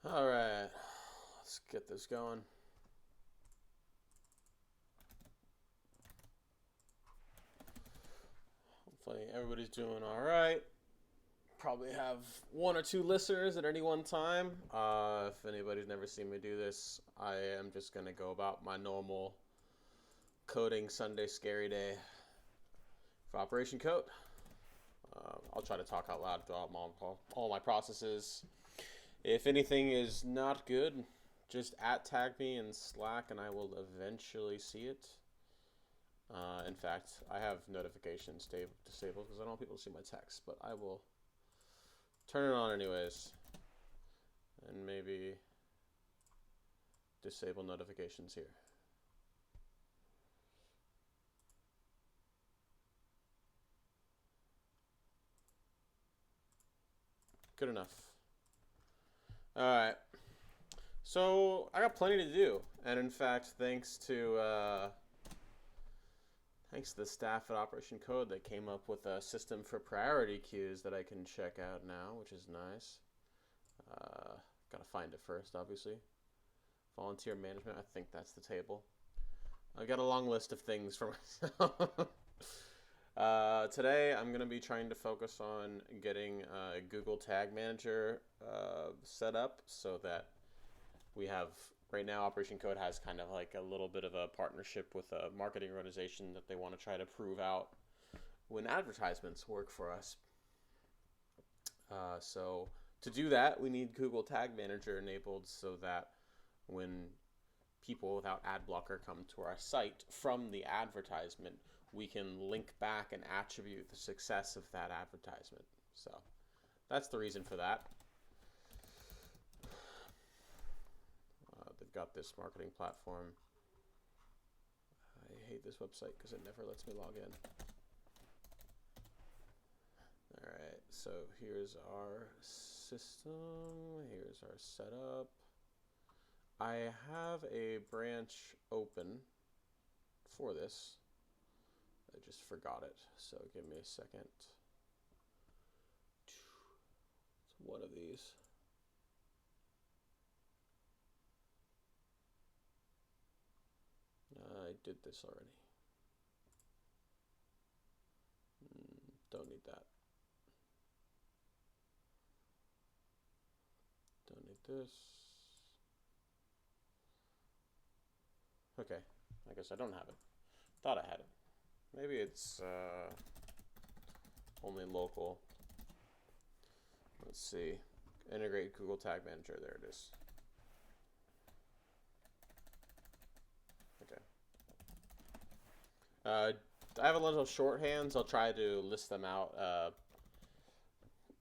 All right, let's get this going. Hopefully, everybody's doing all right. Probably have one or two listeners at any one time. If anybody's never seen me do this, I am just going to go about my normal coding Sunday scary day for Operation Code. I'll try to talk out loud throughout all my processes. If anything is not good, just tag me in Slack and I will eventually see it. In fact, I have notifications disabled because I don't want people to see my text, but I will turn it on anyways and maybe disable notifications here. Good enough. Alright. So, I got plenty to do. And in fact, thanks to the staff at Operation Code, they came up with a system for priority queues that I can check out now, which is nice. Gotta find it first, obviously. Volunteer management, I think that's the table. I've got a long list of things for myself. Today, I'm going to be trying to focus on getting a Google Tag Manager set up so that we have. Right now, Operation Code has kind of like a little bit of a partnership with a marketing organization that they want to try to prove out when advertisements work for us. So to do that, we need Google Tag Manager enabled so that when people without ad blocker come to our site from the advertisement, we can link back and attribute the success of that advertisement. So that's the reason for that. They've got this marketing platform. I hate this website because it never lets me log in. Alright, so here's our system. Here's our setup. I have a branch open for this. I just forgot it, so give me a second. It's one of these. I did this already. Don't need that. Don't need this. Okay, I guess I don't have it. Thought I had it. Maybe it's only local. Let's see. Integrate Google Tag Manager. There it is. Okay. I have a lot of shorthands. I'll try to list them out.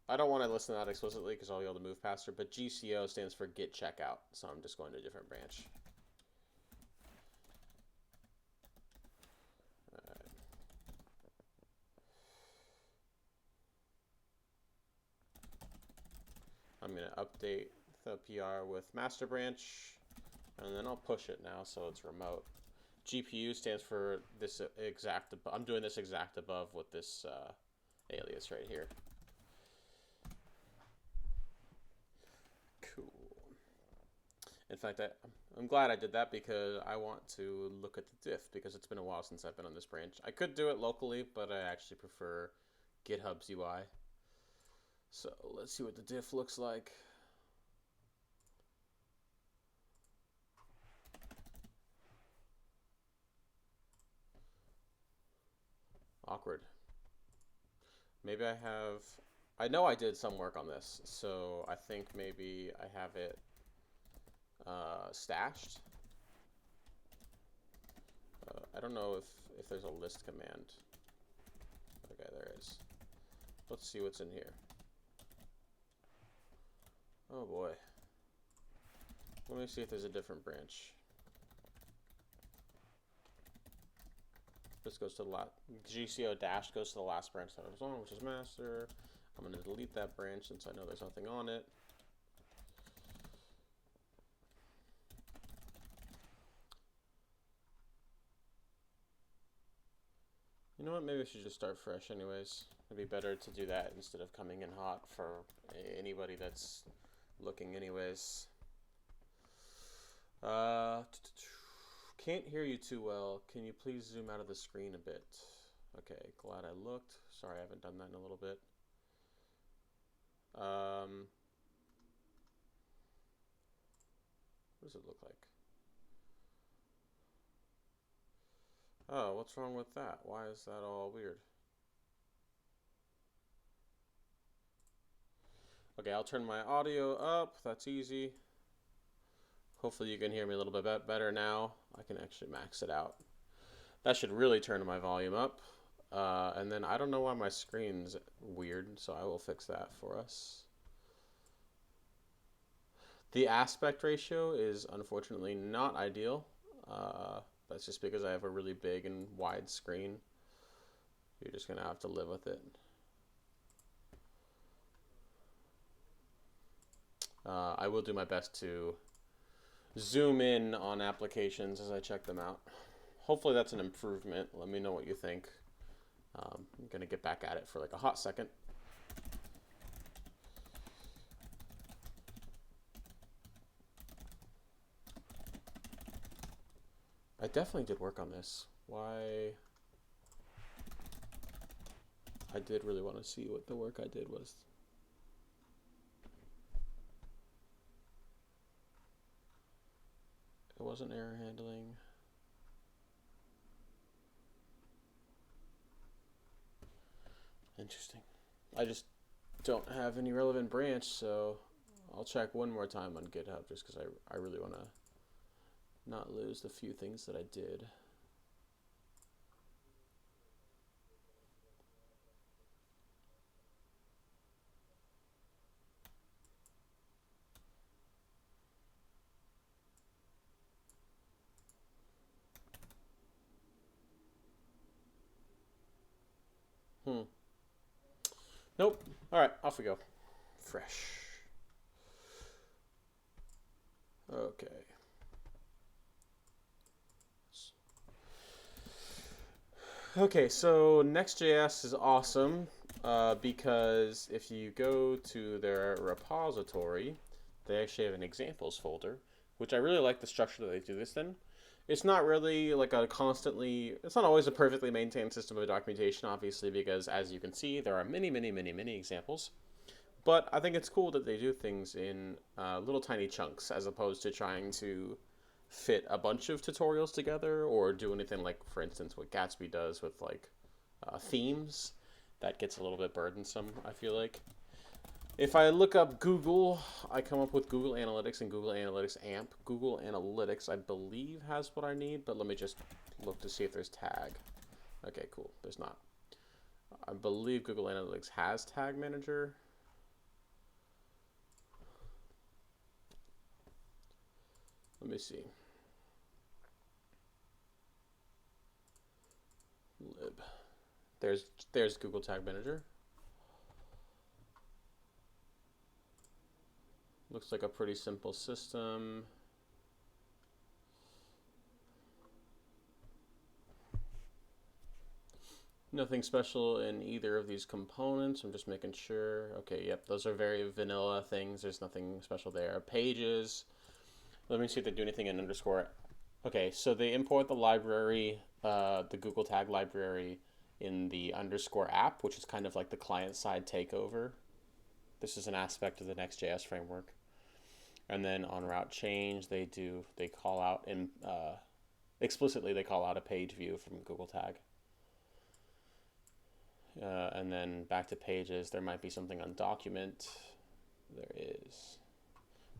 I don't want to list them out explicitly because I'll be able to move faster, but GCO stands for Get Checkout, so I'm just going to a different branch. I'm going to update the PR with master branch, and then I'll push it now so it's remote. GPU stands for this exact. I'm doing this exact above with this alias right here. Cool. In fact, I'm glad I did that because I want to look at the diff because it's been a while since I've been on this branch. I could do it locally, but I actually prefer GitHub's UI. So let's see what the diff looks like. Awkward. Maybe I know I did some work on this, so I think maybe I have it stashed. I don't know if there's a list command. Okay, there is. Let's see what's in here. Oh boy. Let me see if there's a different branch. This goes to the last. GCO dash goes to the last branch that I was on, which is master. I'm going to delete that branch since I know there's nothing on it. You know what? Maybe I should just start fresh anyways. It'd be better to do that instead of coming in hot for anybody that's looking anyways. Uh, can't hear you too well. Can you please zoom out of the screen a bit? Okay, glad I looked. Sorry, I haven't done that in a little bit. What does it look like? Oh, what's wrong with that? Why is that all weird? Okay, I'll turn my audio up. That's easy. Hopefully you can hear me a little bit better now. I can actually max it out. That should really turn my volume up. And then I don't know why my screen's weird, so I will fix that for us. The aspect ratio is unfortunately not ideal. That's just because I have a really big and wide screen. You're just going to have to live with it. I will do my best to zoom in on applications as I check them out. Hopefully that's an improvement. Let me know what you think. I'm going to get back at it for like a hot second. I definitely did work on this. Why? I did really want to see what the work I did was. It wasn't error handling. Interesting. I just don't have any relevant branch, so I'll check one more time on GitHub just because I really want to not lose the few things that I did. Nope. All right, off we go. Fresh. Okay. Okay, so Next.js is awesome because if you go to their repository, they actually have an examples folder, which I really like the structure that they do this in. It's not really like a constantly, it's not always a perfectly maintained system of documentation, obviously, because as you can see, there are many, many, many, many examples. But I think it's cool that they do things in little tiny chunks as opposed to trying to fit a bunch of tutorials together or do anything like, for instance, what Gatsby does with like themes. That gets a little bit burdensome, I feel like. If I look up Google, I come up with Google Analytics and Google Analytics AMP. Google Analytics, I believe, has what I need, but let me just look to see if there's tag. Okay, cool. There's not. I believe Google Analytics has Tag Manager. Let me see. Lib. There's Google Tag Manager. Looks like a pretty simple system. Nothing special in either of these components. I'm just making sure. Okay, yep, those are very vanilla things. There's nothing special there. Pages. Let me see if they do anything in underscore. Okay, so they import the library, the Google Tag library in the underscore app, which is kind of like the client-side takeover. This is an aspect of the Next.js framework. And then on route change, they call out in explicitly they call out a page view from Google Tag. And then back to pages, there might be something on document. There is.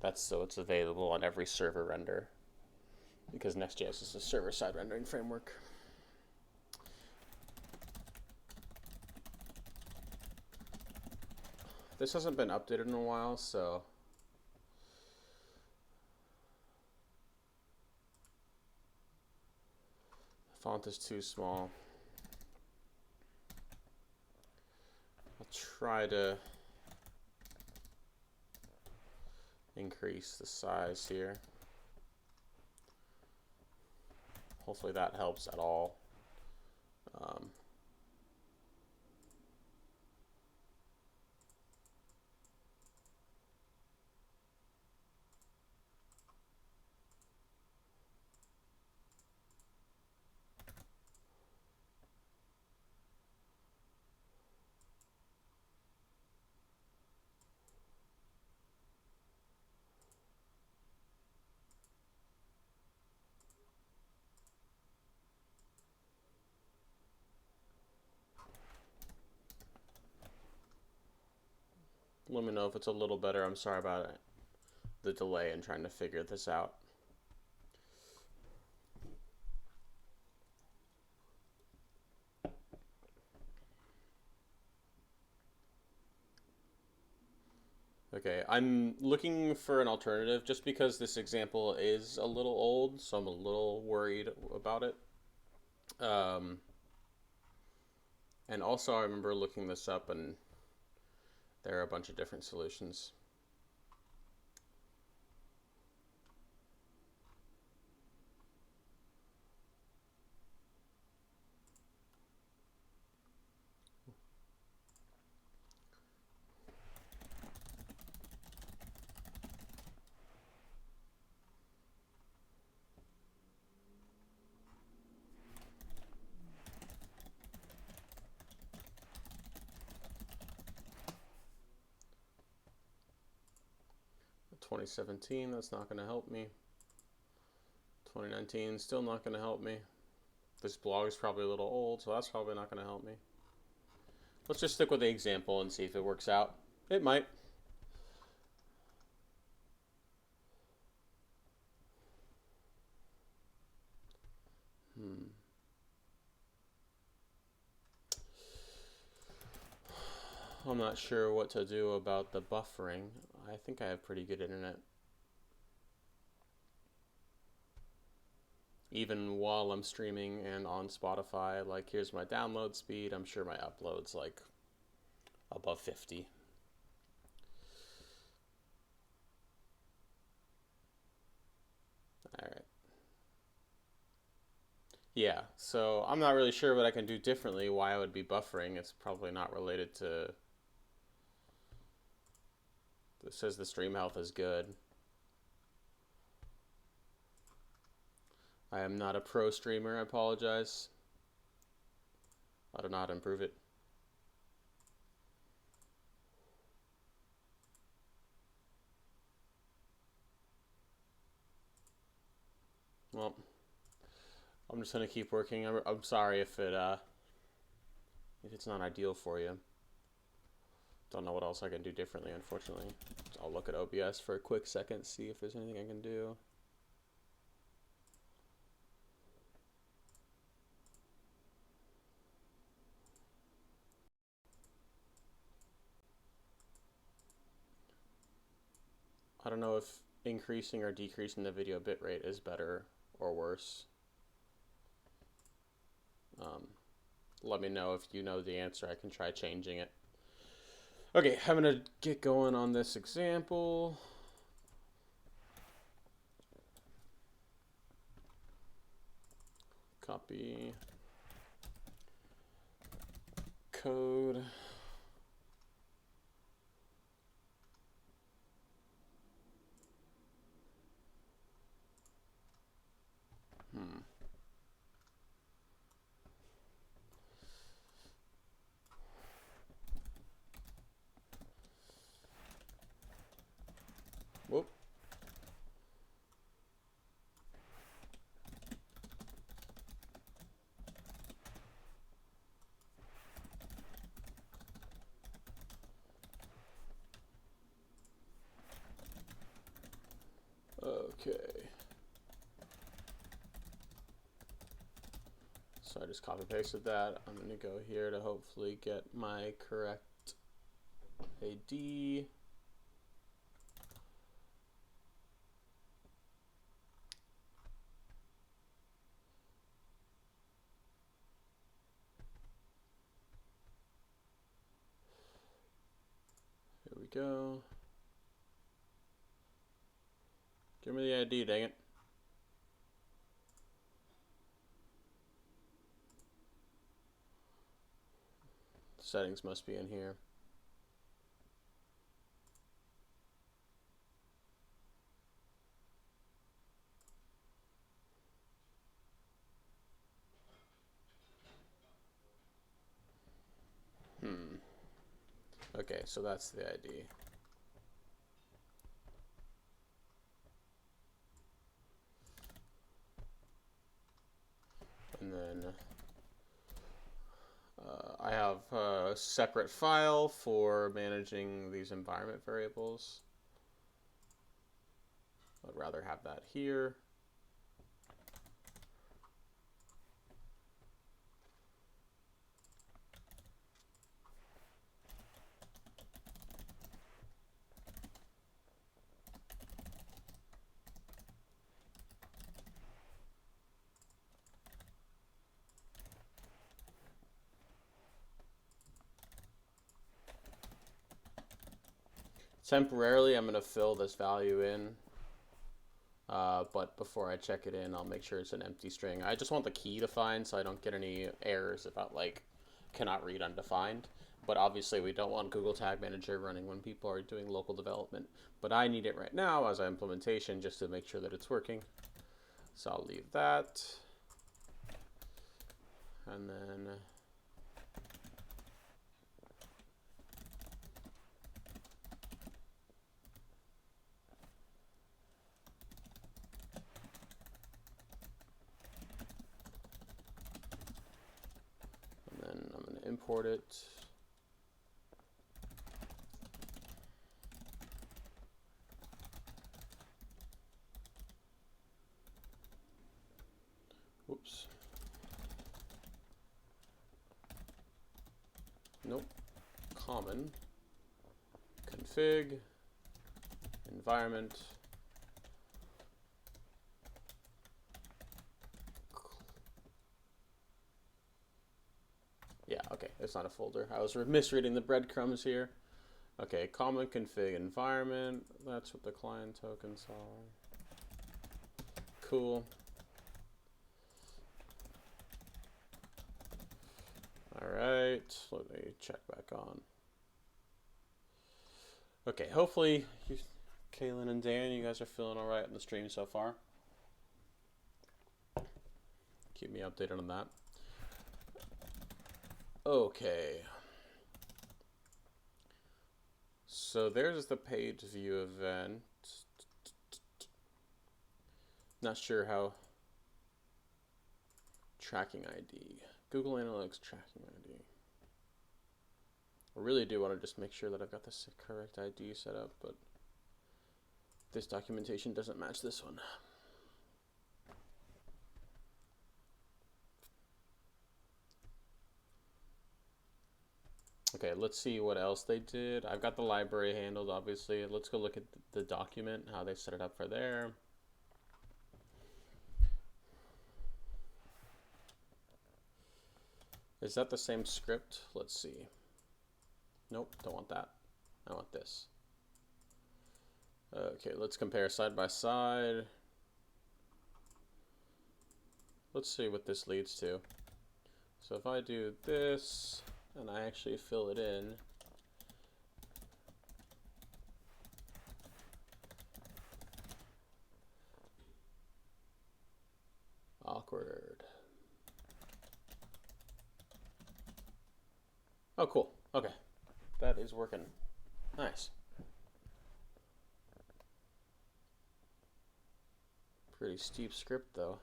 That's so it's available on every server render because Next.js is a server-side rendering framework. This hasn't been updated in a while, so the font is too small. I'll try to increase the size here. Hopefully that helps at all. Let me know if it's a little better. I'm sorry about it. The delay in trying to figure this out. Okay, I'm looking for an alternative just because this example is a little old, so I'm a little worried about it. Um, and also, I remember looking this up, and there are a bunch of different solutions. Twenty 2017, that's not going to help me. 2019, still not going to help me. This blog is probably a little old, so that's probably not going to help me. Let's just stick with the example and see if it works out. It might. I'm not sure what to do about the buffering. I think I have pretty good internet. Even while I'm streaming and on Spotify, like here's my download speed. I'm sure my upload's like above 50. All right. Yeah, so I'm not really sure what I can do differently, why I would be buffering. It's probably not related to... It says the stream health is good. I am not a pro streamer, I apologize. I don't know how to improve it. Well, I'm just gonna keep working. I'm sorry if it's not ideal for you. Don't know what else I can do differently, unfortunately. I'll look at OBS for a quick second, see if there's anything I can do. I don't know if increasing or decreasing the video bitrate is better or worse. Let me know if you know the answer. I can try changing it. Okay, I'm gonna get going on this example. Copy code. Whoop. Okay. So I just copy pasted that. I'm gonna go here to hopefully get my correct AD. Here we go. Give me the ID, dang it. Settings must be in here. Okay, so that's the ID. And then I have a separate file for managing these environment variables. I'd rather have that here. Temporarily, I'm going to fill this value in, but before I check it in, I'll make sure it's an empty string. I just want the key defined so I don't get any errors about like cannot read undefined. But obviously, we don't want Google Tag Manager running when people are doing local development. But I need it right now as an implementation just to make sure that it's working. So I'll leave that. And then I'm going to import it. Whoops. Nope. Common config environment yeah, okay, it's not a folder. I was misreading the breadcrumbs here. Okay, common config environment, that's what the client tokens are. Cool. Alright, let me check back on. Okay, hopefully, Kaylin and Dan, you guys are feeling alright on the stream so far. Keep me updated on that. Okay. So there's the page view event. Not sure how. Tracking ID. Google Analytics tracking ID. I really do want to just make sure that I've got the correct ID set up, but this documentation doesn't match this one. Okay, let's see what else they did. I've got the library handled, obviously. Let's go look at the document, how they set it up for there. Is that the same script? Let's see. Nope, don't want that. I want this. Okay, let's compare side by side. Let's see what this leads to. So if I do this, and I actually fill it in, awkward. Oh, cool. Okay. That is working. Nice. Pretty steep script, though.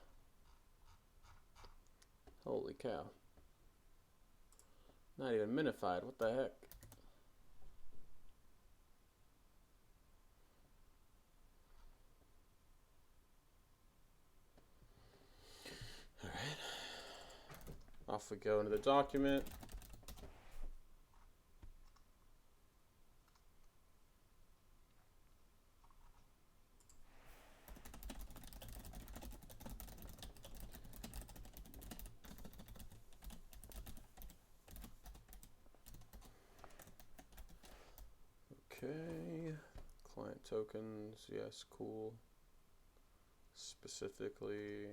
Holy cow. Not even minified. What the heck? All right. Off we go into the document. Okay, client tokens, yes, cool. Specifically,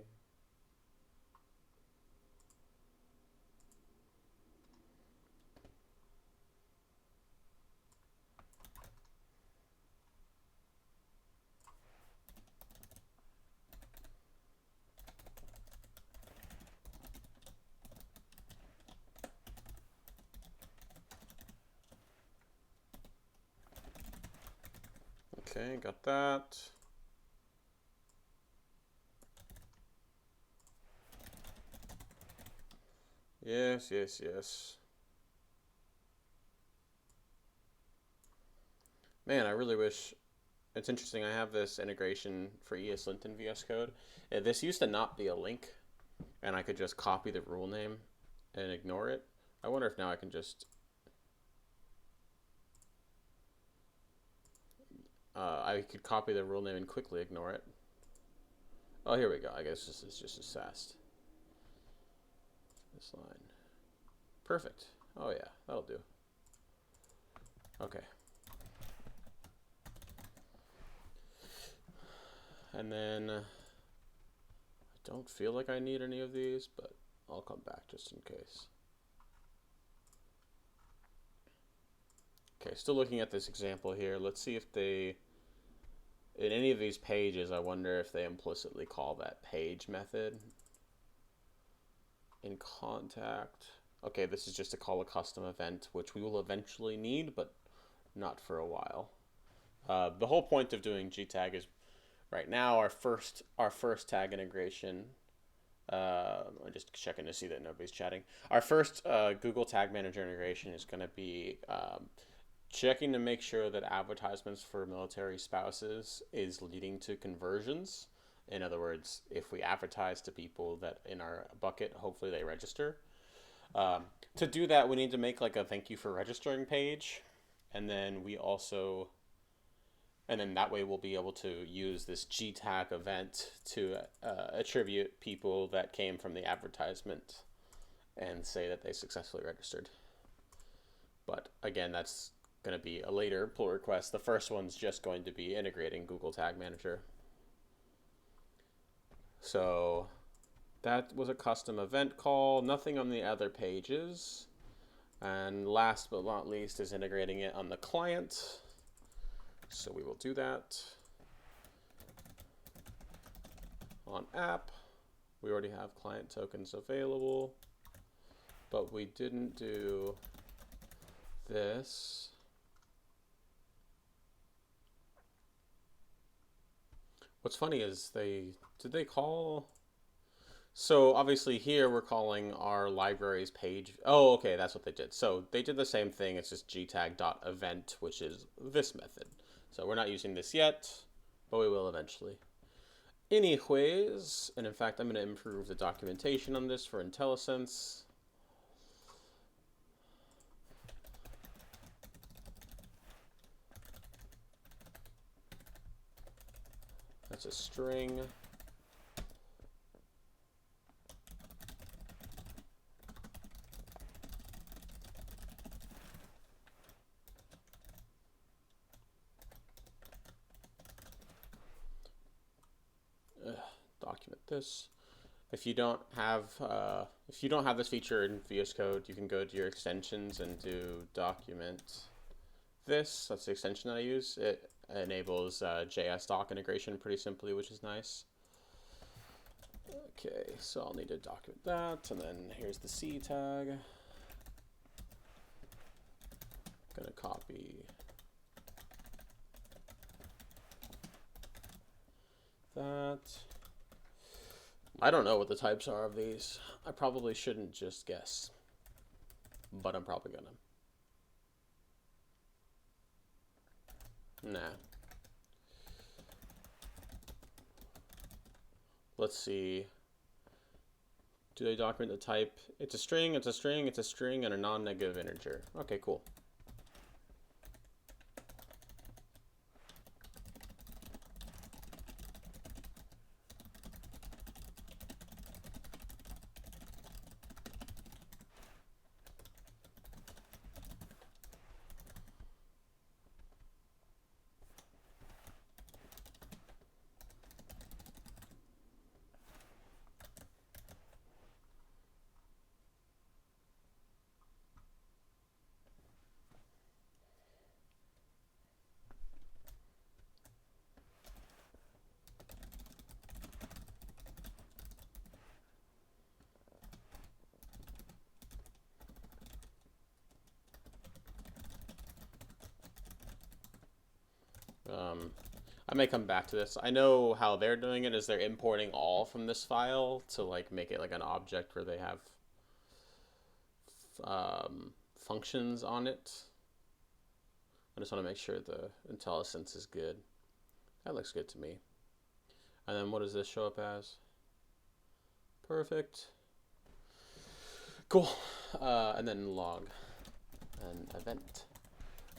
okay, got that. Yes, yes, yes. Man, I really wish. It's interesting. I have this integration for ESLint in VS Code. This used to not be a link, and I could just copy the rule name and ignore it. I wonder if now I can just I could copy the rule name and quickly ignore it. Oh, here we go. I guess this is just a SAST. This line. Perfect. Oh yeah, that'll do. Okay. And then I don't feel like I need any of these, but I'll come back just in case. Okay, still looking at this example here. Let's see if they, in any of these pages, I wonder if they implicitly call that page method. In contact. Okay, this is just to call a custom event, which we will eventually need, but not for a while. The whole point of doing GTag is right now our first tag integration. I'm just checking to see that nobody's chatting. Our first Google Tag Manager integration is going to be checking to make sure that advertisements for military spouses is leading to conversions. In other words, if we advertise to people that in our bucket, hopefully they register. To do that, we need to make like a thank you for registering page. And then we also, and then that way we'll be able to use this GTag event to attribute people that came from the advertisement and say that they successfully registered. But again, that's going to be a later pull request. The first one's just going to be integrating Google Tag Manager. So that was a custom event call, nothing on the other pages. And last but not least is integrating it on the client. So we will do that. On app, we already have client tokens available, but we didn't do this. What's funny is did they call? So obviously here we're calling our libraries page. Oh, okay, that's what they did. So they did the same thing. It's just gtag.event, which is this method. So we're not using this yet, but we will eventually. Anyways, and in fact, I'm going to improve the documentation on this for IntelliSense. That's a string. Document this. If you don't have this feature in VS Code, you can go to your extensions and do document this. That's the extension that I use. It enables JS doc integration pretty simply, which is nice. Okay, so I'll need to document that, and then here's the C tag. Gonna copy that. I don't know what the types are of these. I probably shouldn't just guess, but I'm probably gonna. Nah. Let's see. Do they document the type? It's a string, it's a string, it's a string, and a non-negative integer. Okay, cool. I may come back to this. I know how they're doing it is they're importing all from this file to like make it like an object where they have functions on it. I just want to make sure the IntelliSense is good. That looks good to me. And then what does this show up as? Perfect. Cool. And then log and event.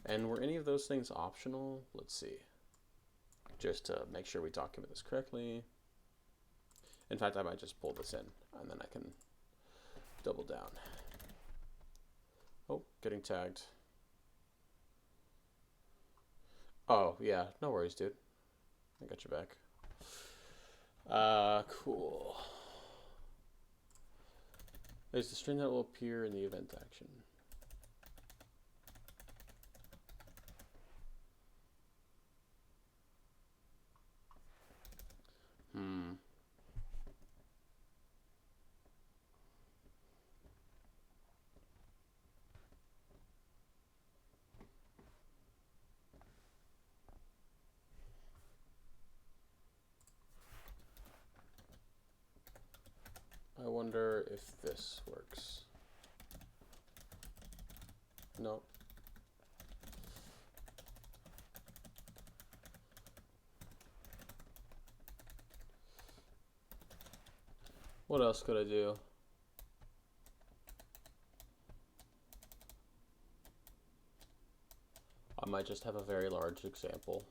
And were any of those things optional? Let's see. Just to make sure we document this correctly. In fact, I might just pull this in and then I can double down. Oh, getting tagged. Oh, yeah, no worries, dude. I got your back. Cool. There's the string that will appear in the event action. I wonder if this works. No. What else could I do? I might just have a very large example.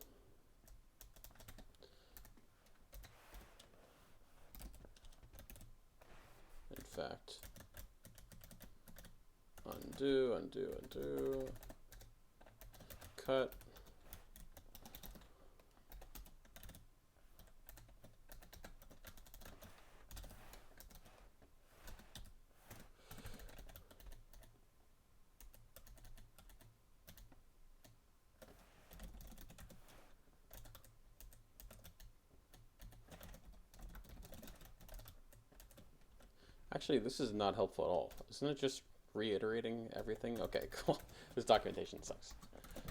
In fact, undo, undo, undo, cut. Actually, this is not helpful at all. Isn't it just reiterating everything? Okay, cool. This documentation sucks.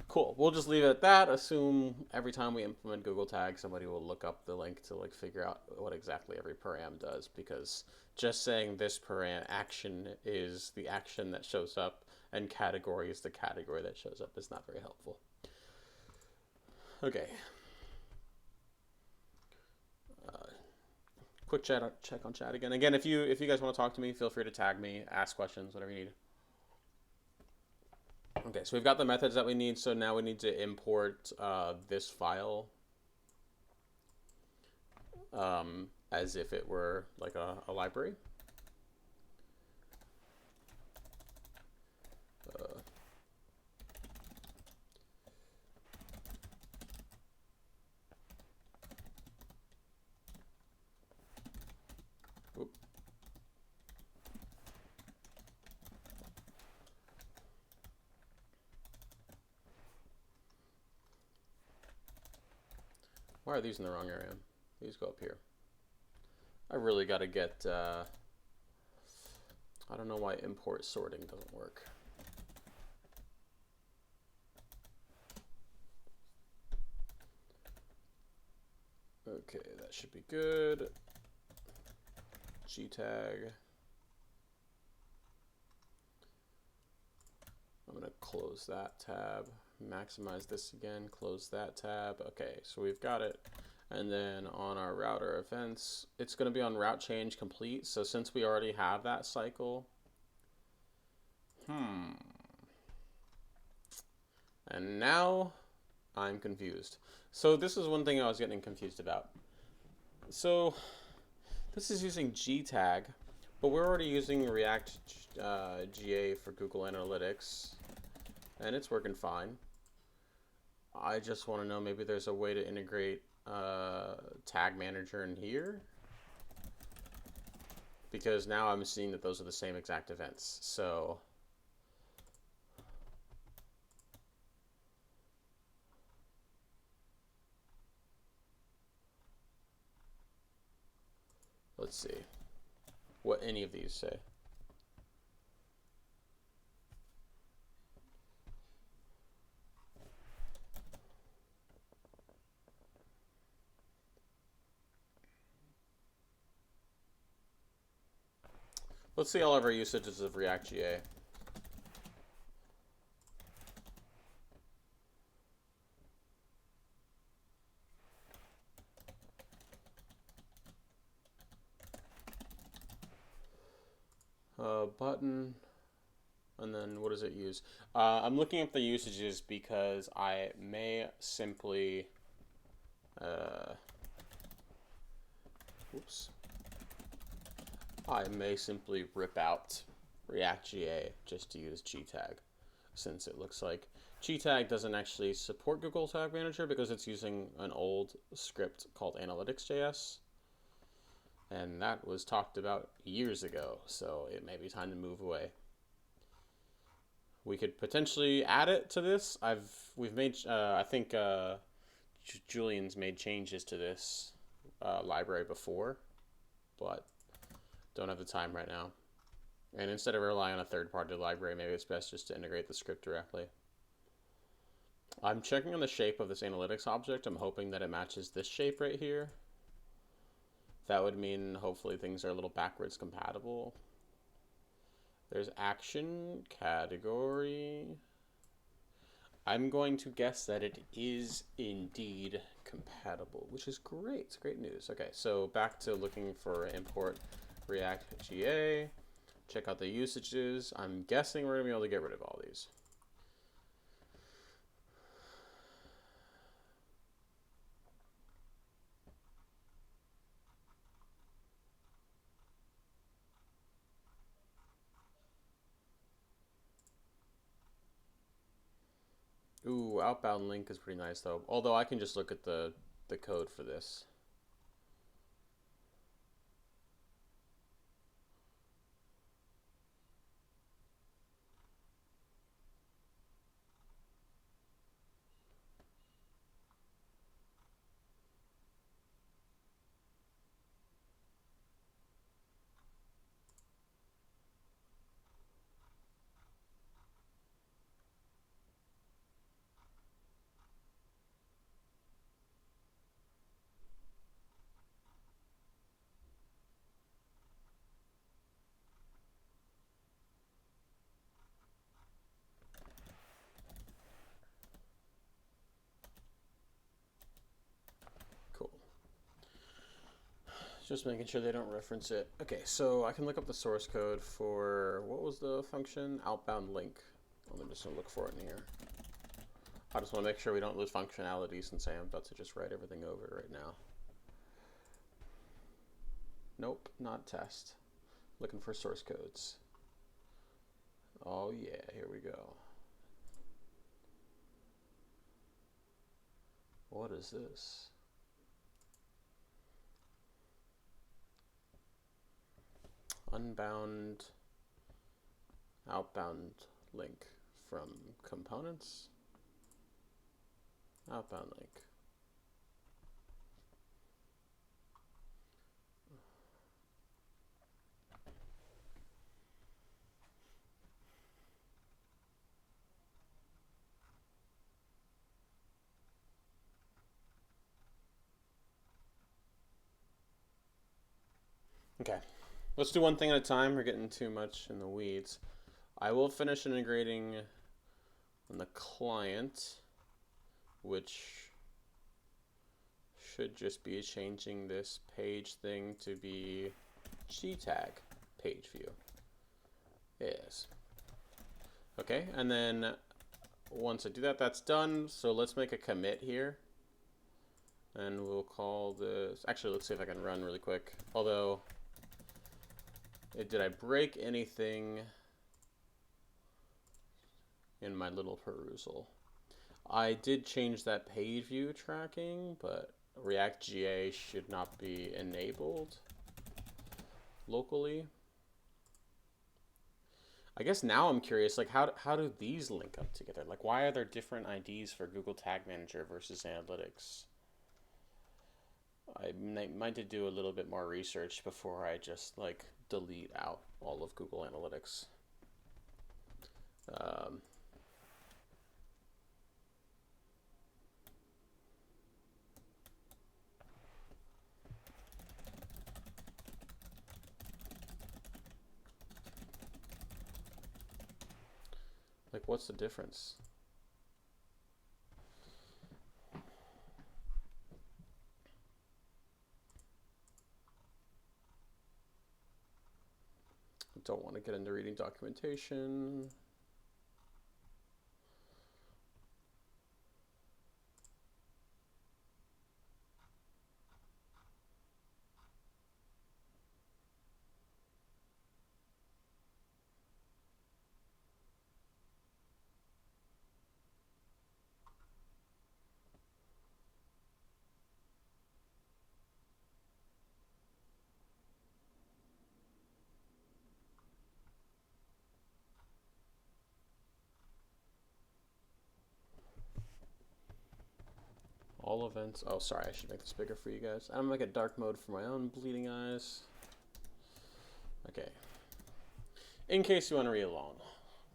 Cool. We'll just leave it at that. Assume every time we implement Google Tag, somebody will look up the link to like figure out what exactly every param does, because just saying this param action is the action that shows up and category is the category that shows up is not very helpful. Okay. Quick check on chat again. Again, if you guys want to talk to me, feel free to tag me, ask questions, whatever you need. Okay, so we've got the methods that we need. So now we need to import this file as if it were like a library. Why are these in the wrong area? These go up here. I really got to get, I don't know why import sorting doesn't work. Okay, that should be good. G-tag. I'm going to close that tab. Maximize this again, close that tab. Okay, so we've got it. And then on our router events, it's going to be on route change complete. So since we already have that cycle, and now I'm confused. So this is one thing I was getting confused about. So this is using G-tag, but we're already using React GA for Google Analytics, and it's working fine. I just want to know, maybe there's a way to integrate Tag Manager in here, because now I'm seeing that those are the same exact events. So let's see what any of these say. Let's see all of our usages of React GA. Button, and then what does it use? I'm looking up the usages because I may simply, uh, oops, I may simply rip out React.GA just to use Gtag, since it looks like Gtag doesn't actually support Google Tag Manager because it's using an old script called Analytics.js. And that was talked about years ago, so it may be time to move away. We could potentially add it to this. We've made I think Julian's made changes to this library before, but don't have the time right now. And instead of relying on a third-party library, maybe it's best just to integrate the script directly. I'm checking on the shape of this analytics object. I'm hoping that it matches this shape right here. That would mean hopefully things are a little backwards compatible. There's action, category. I'm going to guess that it is indeed compatible, which is great. Great news. Okay, so back to looking for import React.GA. Check out the usages. I'm guessing we're going to be able to get rid of all these. Ooh, outbound link is pretty nice though. Although I can just look at the code for this. Cool. Just making sure they don't reference it. Okay, so I can look up the source code for, what was the function? Outbound link. I'm just gonna look for it in here. I just want to make sure we don't lose functionality since I am about to just write everything over right now. Nope, not test. Looking for source codes. Oh yeah, here we go. What is this? Unbound outbound link from components. Outbound link. Okay, let's do one thing at a time. We're getting too much in the weeds. I will finish integrating on the client, which should just be changing this page thing to be Gtag page view. Yes. Okay, and then once I do that, that's done. So let's make a commit here. And we'll call this, actually let's see if I can run really quick. Although, did I break anything in my little perusal? I did change that page view tracking, but React.GA should not be enabled locally. I guess now I'm curious, like how do these link up together? Like why are there different IDs for Google Tag Manager versus Analytics? I might need to do a little bit more research before I just like delete out all of Google Analytics. Like what's the difference? Don't want to get into reading documentation. All events. Oh, sorry, I should make this bigger for you guys. I'm gonna make it dark mode for my own bleeding eyes. Okay. In case you want to read along,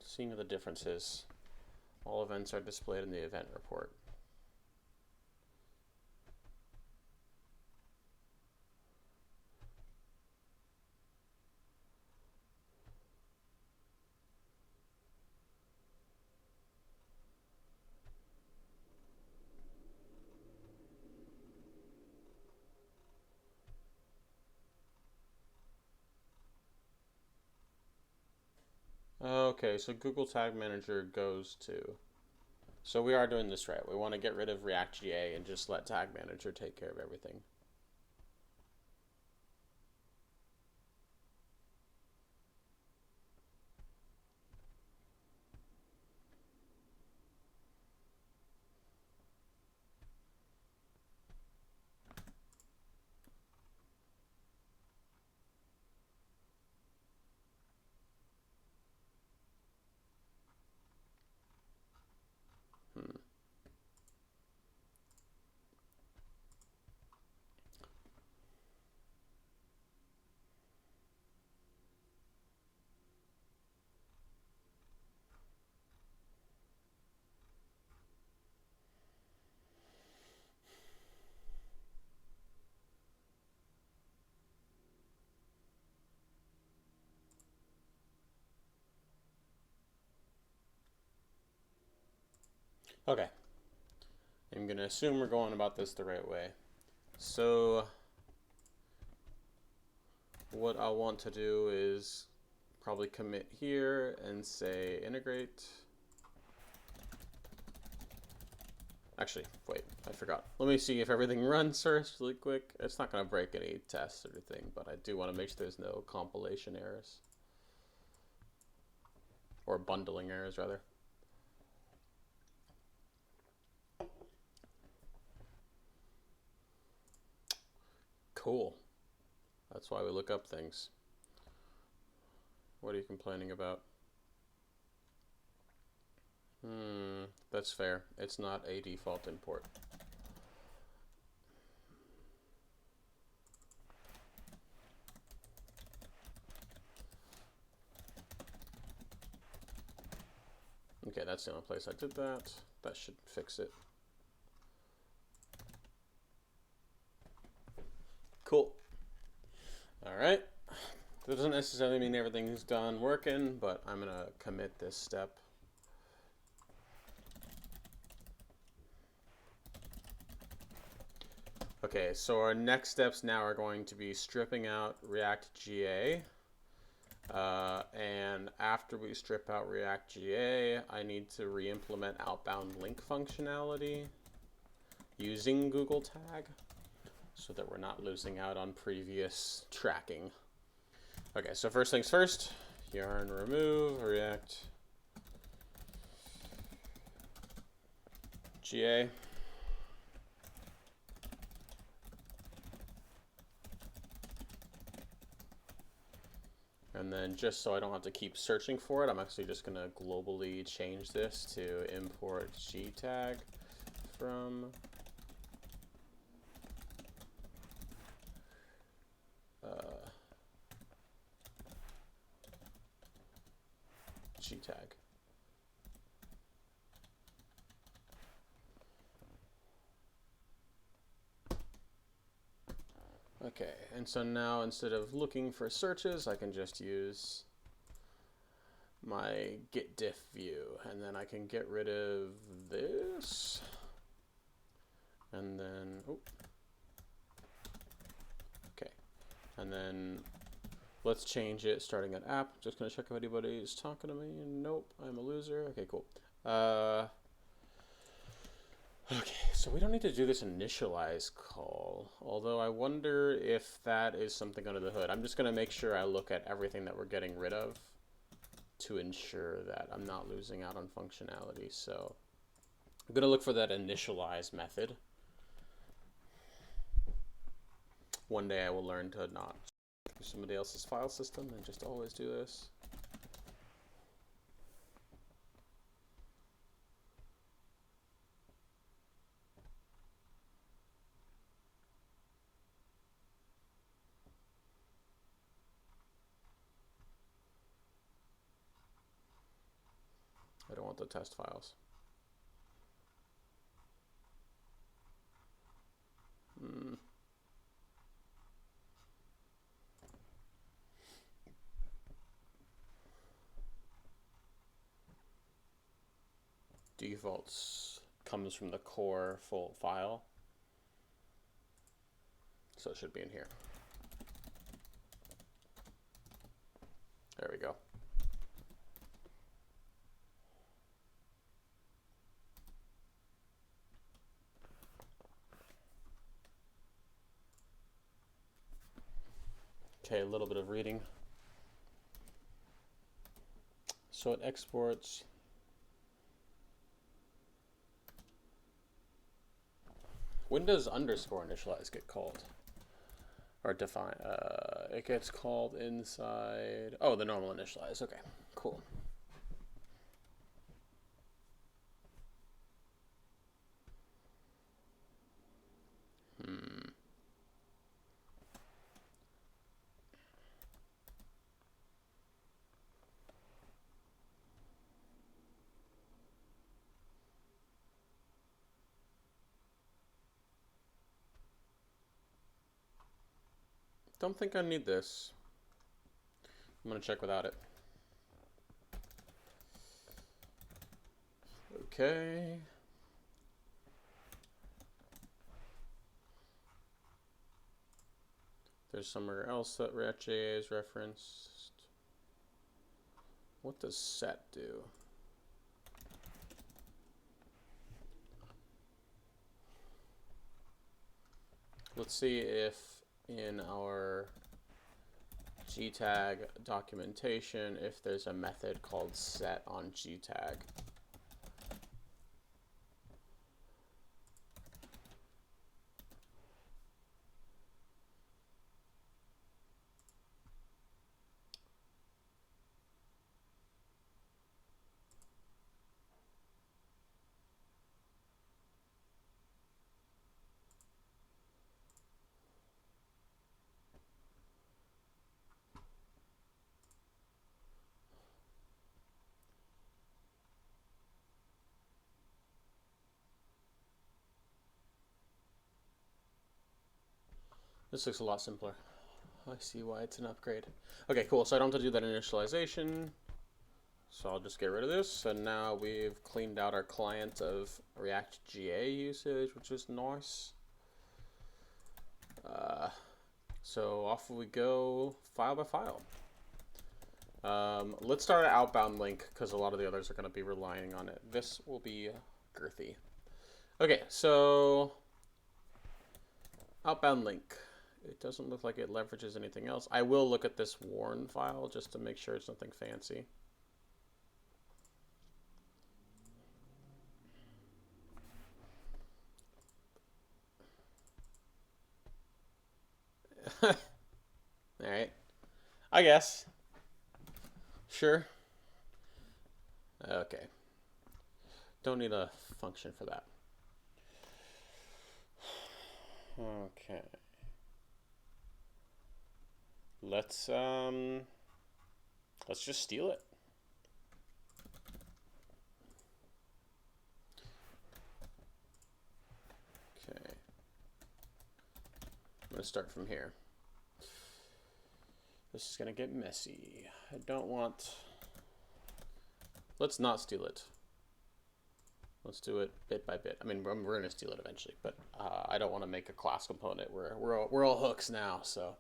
seeing the differences, all events are displayed in the event report. Okay, so Google Tag Manager goes to... So we are doing this right. We want to get rid of React.GA and just let Tag Manager take care of everything. Okay. I'm going to assume we're going about this the right way. So what I want to do is probably commit here and say integrate. Actually, wait, I forgot. Let me see if everything runs first really quick. It's not going to break any tests or anything, but I do want to make sure there's no compilation errors. Or bundling errors, rather. Cool. That's why we look up things. What are you complaining about? That's fair. It's not a default import. Okay, that's the only place I did that. That should fix it. Cool. All right. That doesn't necessarily mean everything's done working, but I'm going to commit this step. Okay, so our next steps now are going to be stripping out React.GA. And after we strip out React.GA, I need to re-implement outbound link functionality using Google Tag so that we're not losing out on previous tracking. Okay, so first things first, yarn remove React.GA. And then just so I don't have to keep searching for it, I'm actually just going to globally change this to import gtag from gtag. Okay, and so now instead of looking for searches, I can just use my git diff view, and then I can get rid of this, and then, okay, and then Let's change it, starting an app. Just gonna check if anybody is talking to me. Nope, I'm a loser. Okay, cool. Okay, so we don't need to do this initialize call, although I wonder if that is something under the hood. I'm just gonna make sure I look at everything that we're getting rid of to ensure that I'm not losing out on functionality. So I'm gonna look for that initialize method. One day I will learn to not use somebody else's file system and just always do this. I don't want the test files. Defaults comes from the core full file. So it should be in here. There we go. Okay, a little bit of reading. So it exports. When does underscore initialize get called? Or define? It gets called inside. Oh, the normal initialize. Okay, cool. Don't think I need this. I'm gonna check without it. Okay. There's somewhere else that React.js is referenced. What does set do? Let's see if in our gtag documentation, if there's a method called set on gtag. This looks a lot simpler. I see why it's an upgrade. Okay, cool. So I don't have to do that initialization. So I'll just get rid of this. And now we've cleaned out our client of React.GA usage, which is nice. So off we go, file by file. Let's start an outbound link because a lot of the others are going to be relying on it. This will be girthy. Okay, so outbound link. It doesn't look like it leverages anything else. I will look at this warn file just to make sure it's nothing fancy. All right, I guess. Sure. Okay. Don't need a function for that. Okay. Let's just steal it. Okay. I'm gonna start from here. This is gonna get messy. I don't want. Let's not steal it. Let's do it bit by bit. I mean, we're gonna steal it eventually, but I don't want to make a class component where we're all hooks now. So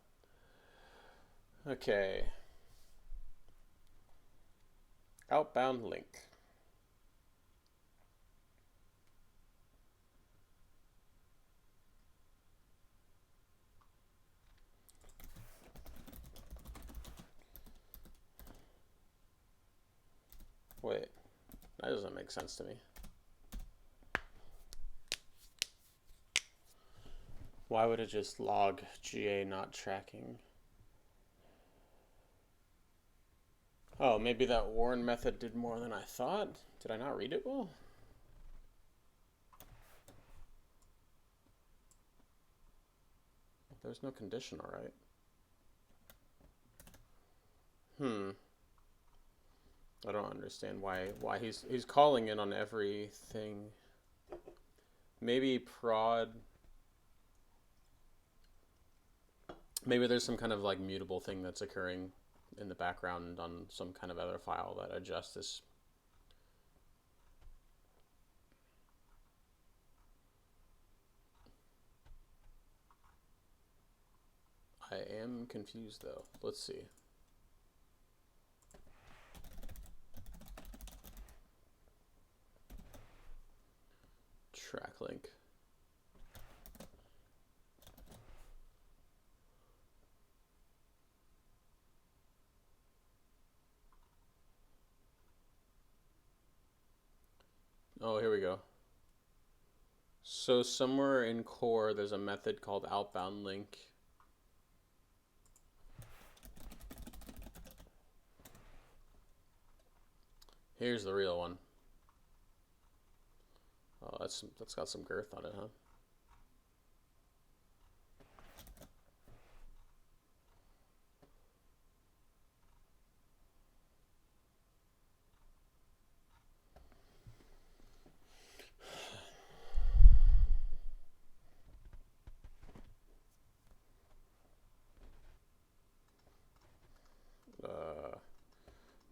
Okay. Outbound link. Wait, that doesn't make sense to me. Why would it just log GA not tracking? Oh, maybe that warn method did more than I thought? Did I not read it well? There's no condition, all right. I don't understand why he's calling in on everything. Maybe prod. Maybe there's some kind of like mutable thing that's occurring in the background on some kind of other file that adjusts this. I am confused though. Let's see. Track link. Oh, here we go. So somewhere in core, there's a method called outbound link. Here's the real one. Oh, that's got some girth on it, huh?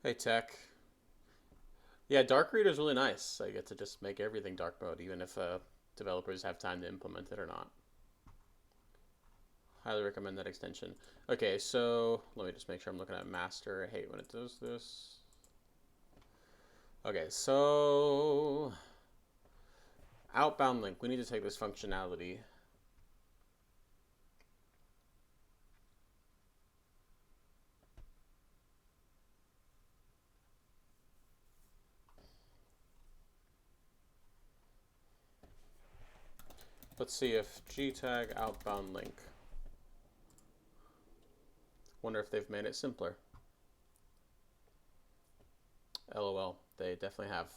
Hey, Tech. Yeah, Dark Reader is really nice. I get to just make everything dark mode, even if developers have time to implement it or not. Highly recommend that extension. Okay, so let me just make sure I'm looking at master. I hate when it does this. Okay, so outbound link. We need to take this functionality. Let's see if gtag outbound link. Wonder if they've made it simpler. LOL, they definitely have.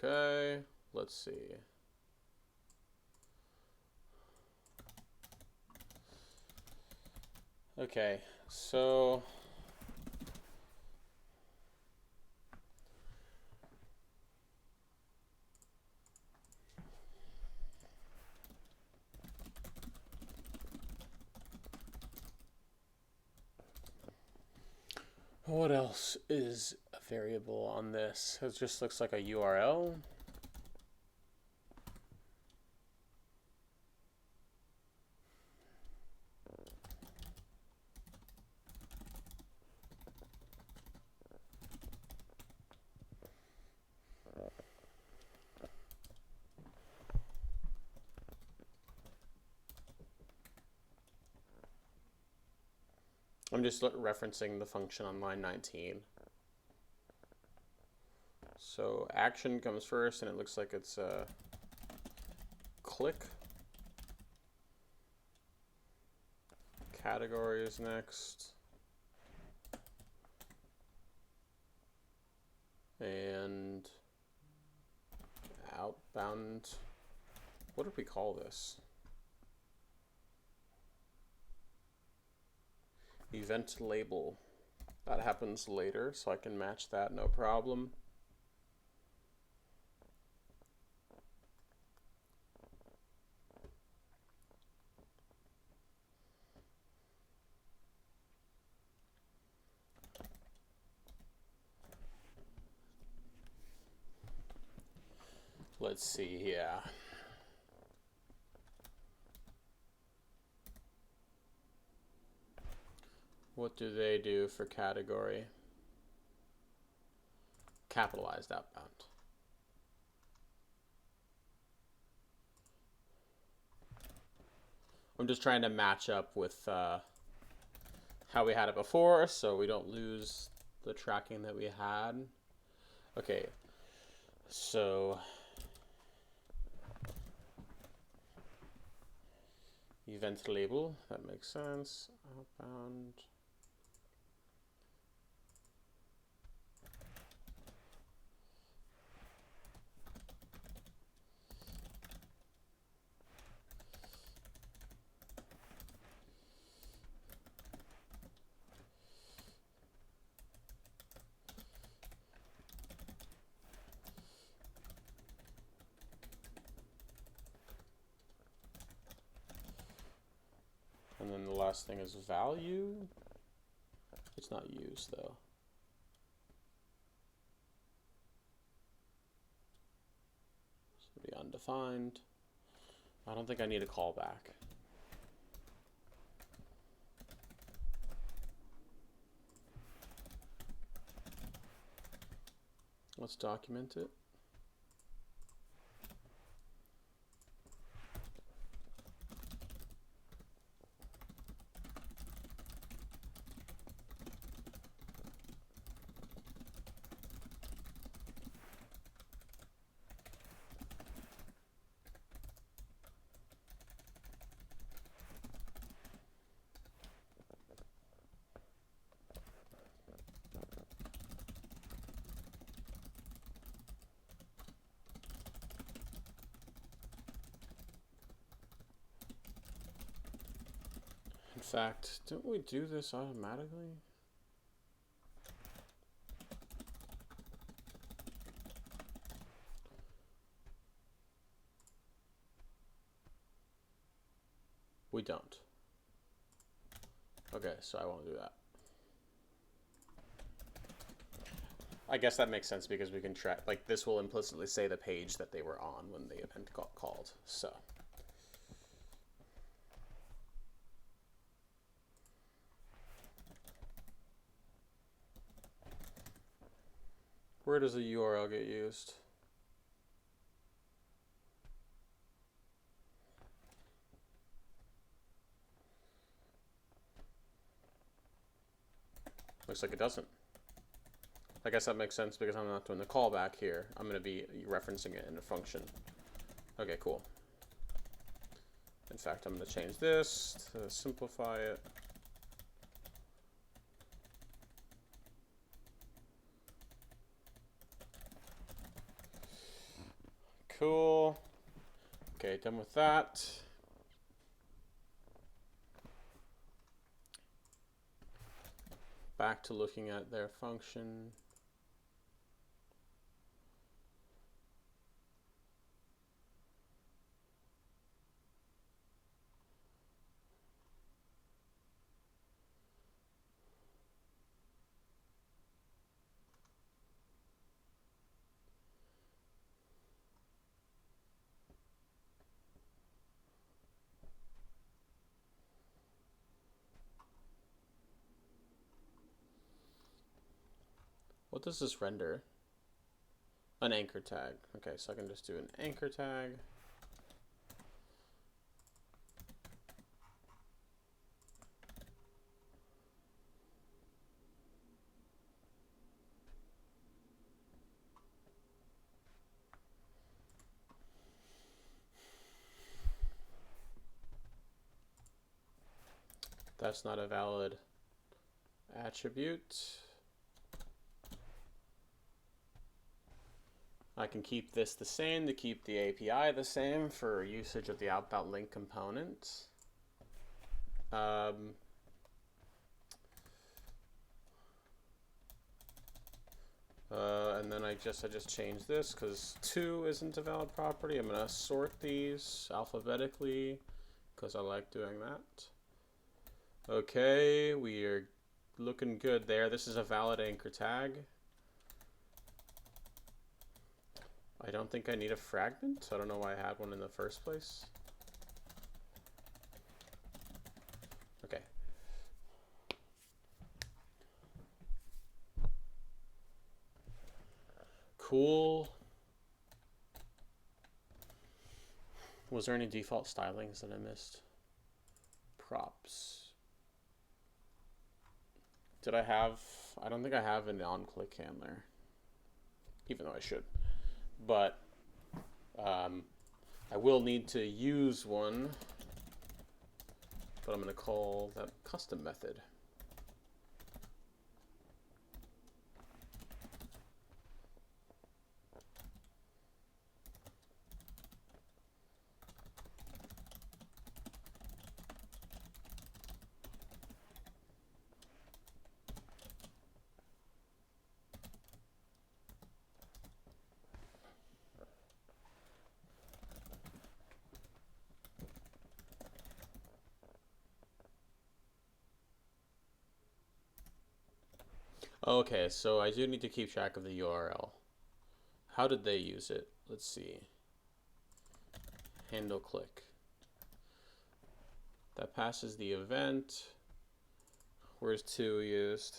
Okay, let's see. Okay, so what else is a variable on this? It just looks like a URL. I'm just referencing the function on line 19. So action comes first, and it looks like it's a click. Category is next. And outbound. What did we call this? Event label. That happens later, so I can match that, no problem. Let's see here. What do they do for category? Capitalized outbound. I'm just trying to match up with how we had it before so we don't lose the tracking that we had. Okay, so event label, that makes sense. Outbound. And then the last thing is value. It's not used though. This will be undefined. I don't think I need a callback. Let's document it. In fact, don't we do this automatically? We don't. Okay, so I won't do that. I guess that makes sense because we can track, like this will implicitly say the page that they were on when the event got called, so. Where does a URL get used? Looks like it doesn't. I guess that makes sense because I'm not doing the callback here. I'm going to be referencing it in a function. Okay, cool. In fact, I'm going to change this to simplify it. Cool. Okay, done with that. Back to looking at their function. What does this render? An anchor tag. Okay, so I can just do an anchor tag. That's not a valid attribute. I can keep this the same to keep the API the same for usage of the outbound link component. And then I just changed this because 2 isn't a valid property. I'm gonna sort these alphabetically because I like doing that. Okay, we are looking good there. This is a valid anchor tag. I don't think I need a fragment. I don't know why I had one in the first place. Okay. Cool. Was there any default stylings that I missed? Props. Did I have... I don't think I have an on-click handler. Even though I should. But I will need to use one. But I'm going to call that custom method. Okay, so I do need to keep track of the URL. How did they use it? Let's see. Handle click. That passes the event. Where's 2 used?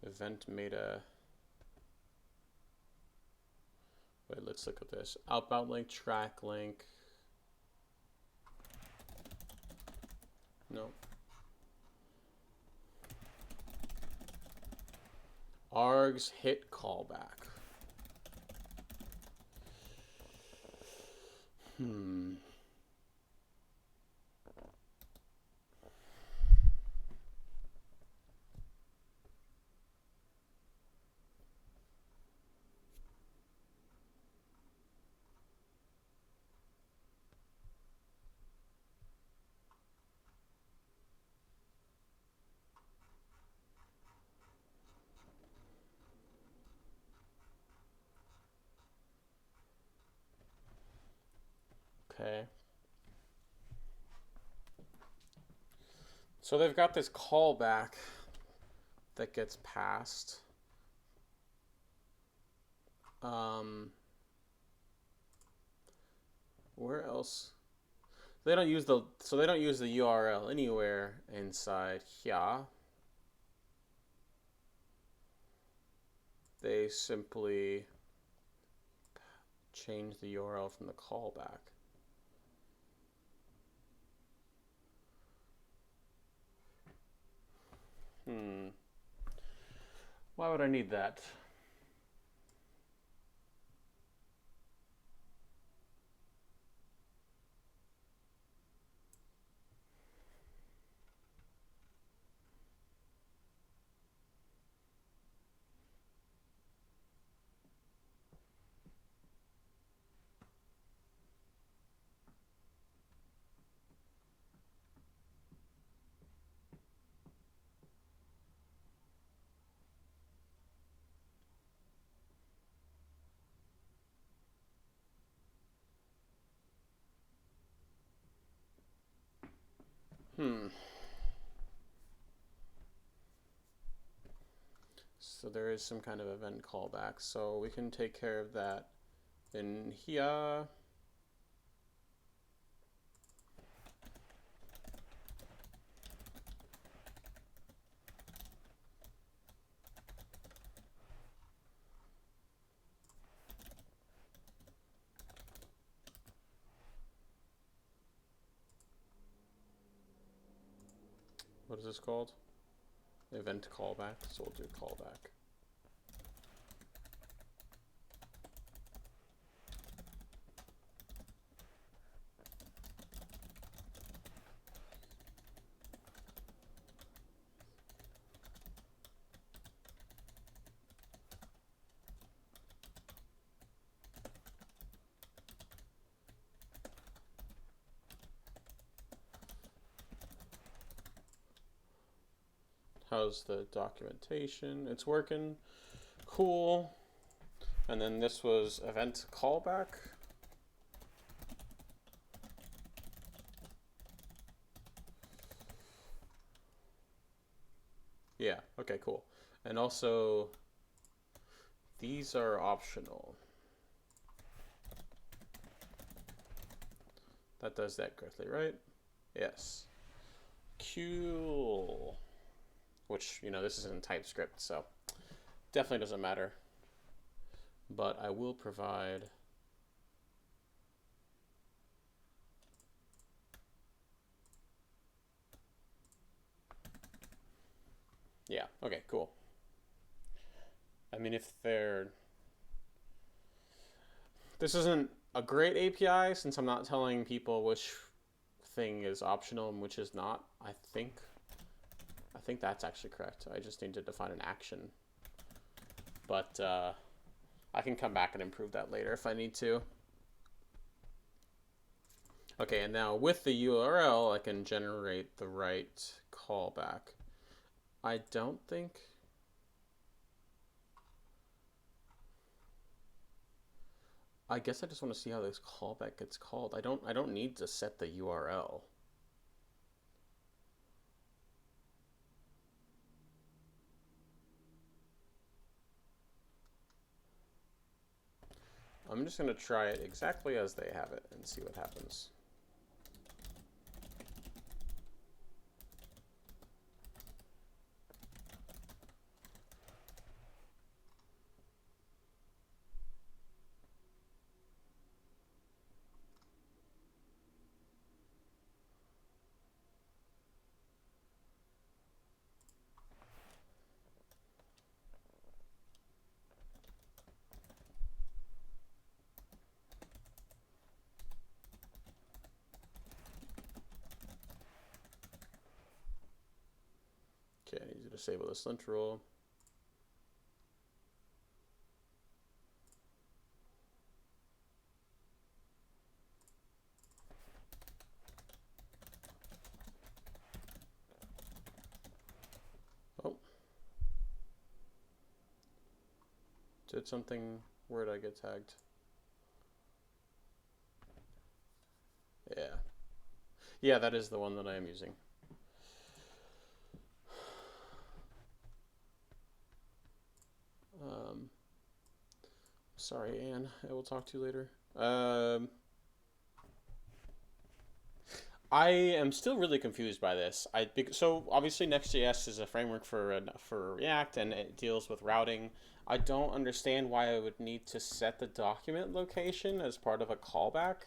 Event meta. Wait, let's look at this. Outbound link, track link. No. Args hit callback. Okay. So they've got this callback that gets passed. Where else? They don't use the URL anywhere inside here. They simply change the URL from the callback. Why would I need that? So there is some kind of event callback. So we can take care of that in here. What is this called? Event callback. So we'll do callback. How's the documentation? It's working. Cool. And then this was event callback. Yeah, okay, cool. And also, these are optional. That does that correctly, right? Yes. Cool. Which, you know, this is in TypeScript, so definitely doesn't matter. But I will provide... Yeah, okay, cool. I mean, if they're... This isn't a great API since I'm not telling people which thing is optional and which is not. I think that's actually correct. I just need to define an action. But I can come back and improve that later if I need to. Okay, and now with the URL, I can generate the right callback. I don't think... I guess I just want to see how this callback gets called. I don't need to set the URL. I'm just going to try it exactly as they have it and see what happens. Okay, I need to disable this lint rule. Oh. Did something... Where did I get tagged? Yeah. Yeah, that is the one that I am using. Sorry, Anne. I will talk to you later. I am still really confused by this. So obviously Next.js is a framework for React and it deals with routing. I don't understand why I would need to set the document location as part of a callback.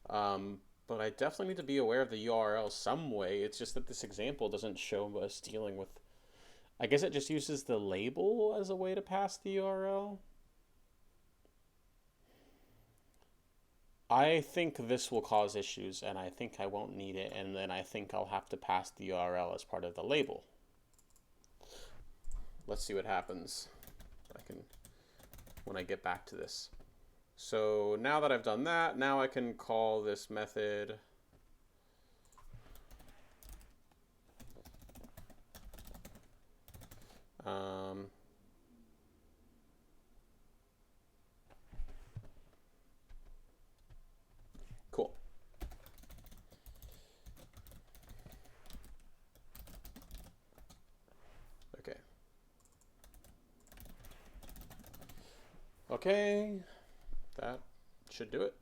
But I definitely need to be aware of the URL some way. It's just that this example doesn't show us dealing with... I guess it just uses the label as a way to pass the URL. I think this will cause issues, and I think I won't need it, and then I think I'll have to pass the URL as part of the label. Let's see what happens when I get back to this. So now that I've done that, now I can call this method cool. Okay. Okay, that should do it.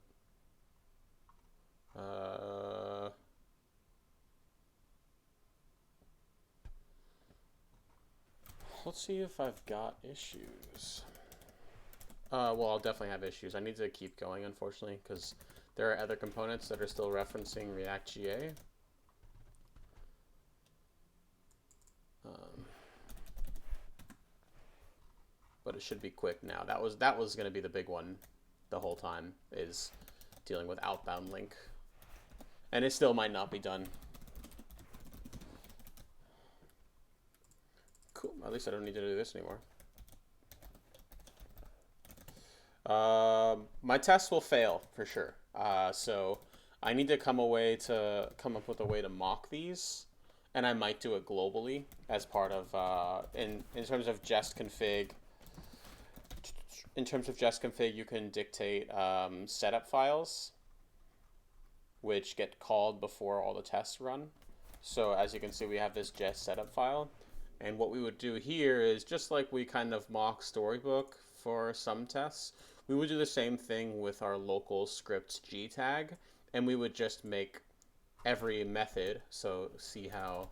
Let's see if I've got issues. Well, I'll definitely have issues. I need to keep going, unfortunately, because there are other components that are still referencing React.GA. But it should be quick now. That was going to be the big one the whole time, is dealing with outbound link. And it still might not be done. Cool. At least I don't need to do this anymore. My tests will fail for sure. So I need to come up with a way to mock these, and I might do it globally as part of in terms of jest config. In terms of jest config, you can dictate setup files, which get called before all the tests run. So as you can see, we have this Jest setup file. And what we would do here is just like we kind of mock Storybook for some tests, we would do the same thing with our local script G tag, and we would just make every method. So see how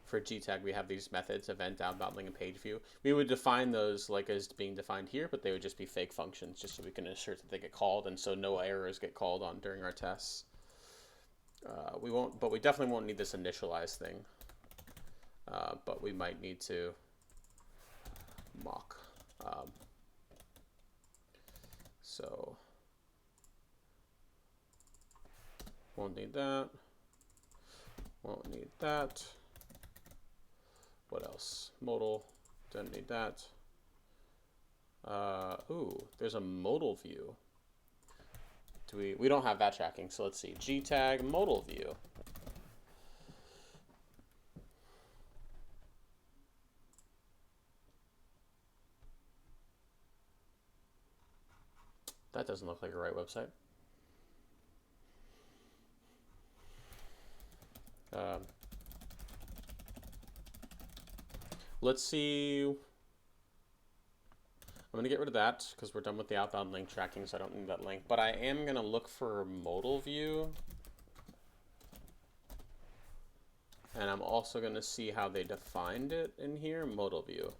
for G tag we have these methods, event, outbound link, and page view. We would define those like as being defined here, but they would just be fake functions just so we can assert that they get called and so no errors get called on during our tests. We won't, but we definitely won't need this initialize thing. But we might need to mock. So won't need that. Won't need that. What else? Modal. Don't need that. Ooh, there's a modal view. We don't have that tracking, so let's see. G tag modal view. That doesn't look like a right website. Let's see. I'm going to get rid of that because we're done with the outbound link tracking, so I don't need that link. But I am going to look for modal view. And I'm also going to see how they defined it in here, modal view.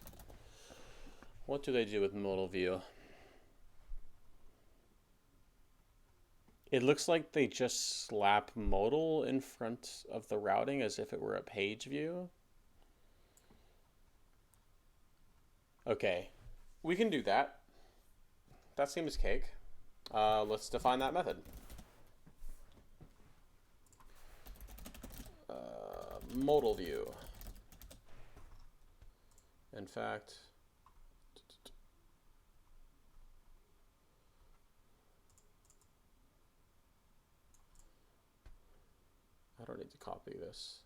What do they do with modal view? It looks like they just slap modal in front of the routing as if it were a page view. Okay, we can do that. That seems cake. Let's define that method. Modal view. In fact, I don't need to copy this.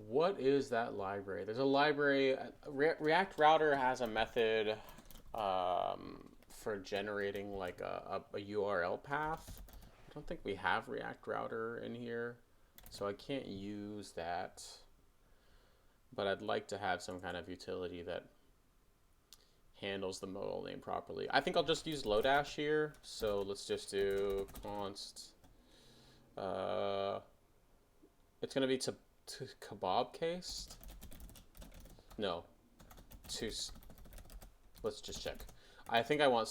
What is that library? There's a library. React Router has a method for generating like a URL path. I don't think we have React Router in here, so I can't use that. But I'd like to have some kind of utility that handles the modal name properly. I think I'll just use Lodash here. So let's just do const. It's going to be to kebab cased? No. Let's just check. I think I want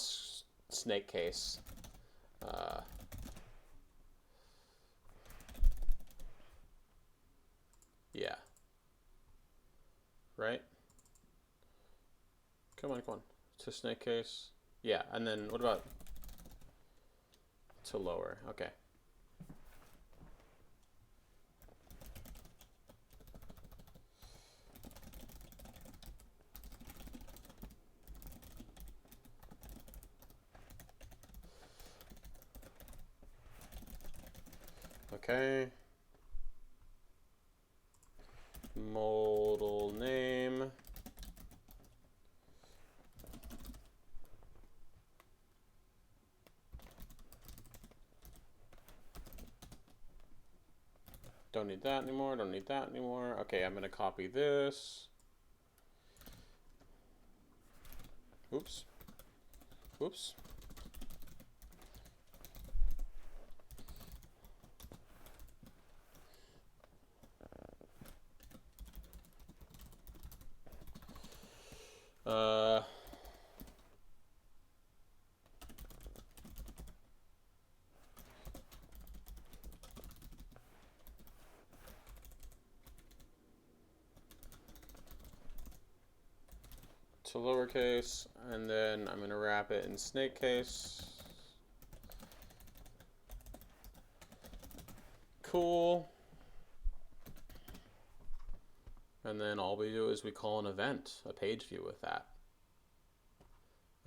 snake case. Yeah. Right? Come on. To snake case. Yeah, and then what about to lower? Okay. Okay. Modal name. Don't need that anymore. Don't need that anymore. Okay, I'm going to copy this. Oops. Oops. To lowercase, and then I'm going to wrap it in snake case. Cool. And then all we do is we call an event, a page view with that.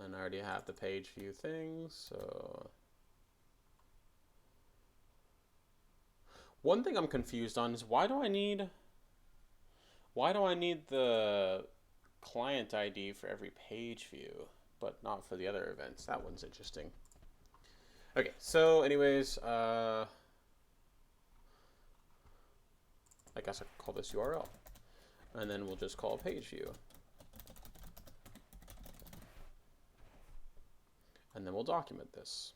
And I already have the page view thing, so. One thing I'm confused on is why do I need the client ID for every page view, but not for the other events. That one's interesting. Okay, so anyways, I guess I can call this URL. And then we'll just call page view. And then we'll document this.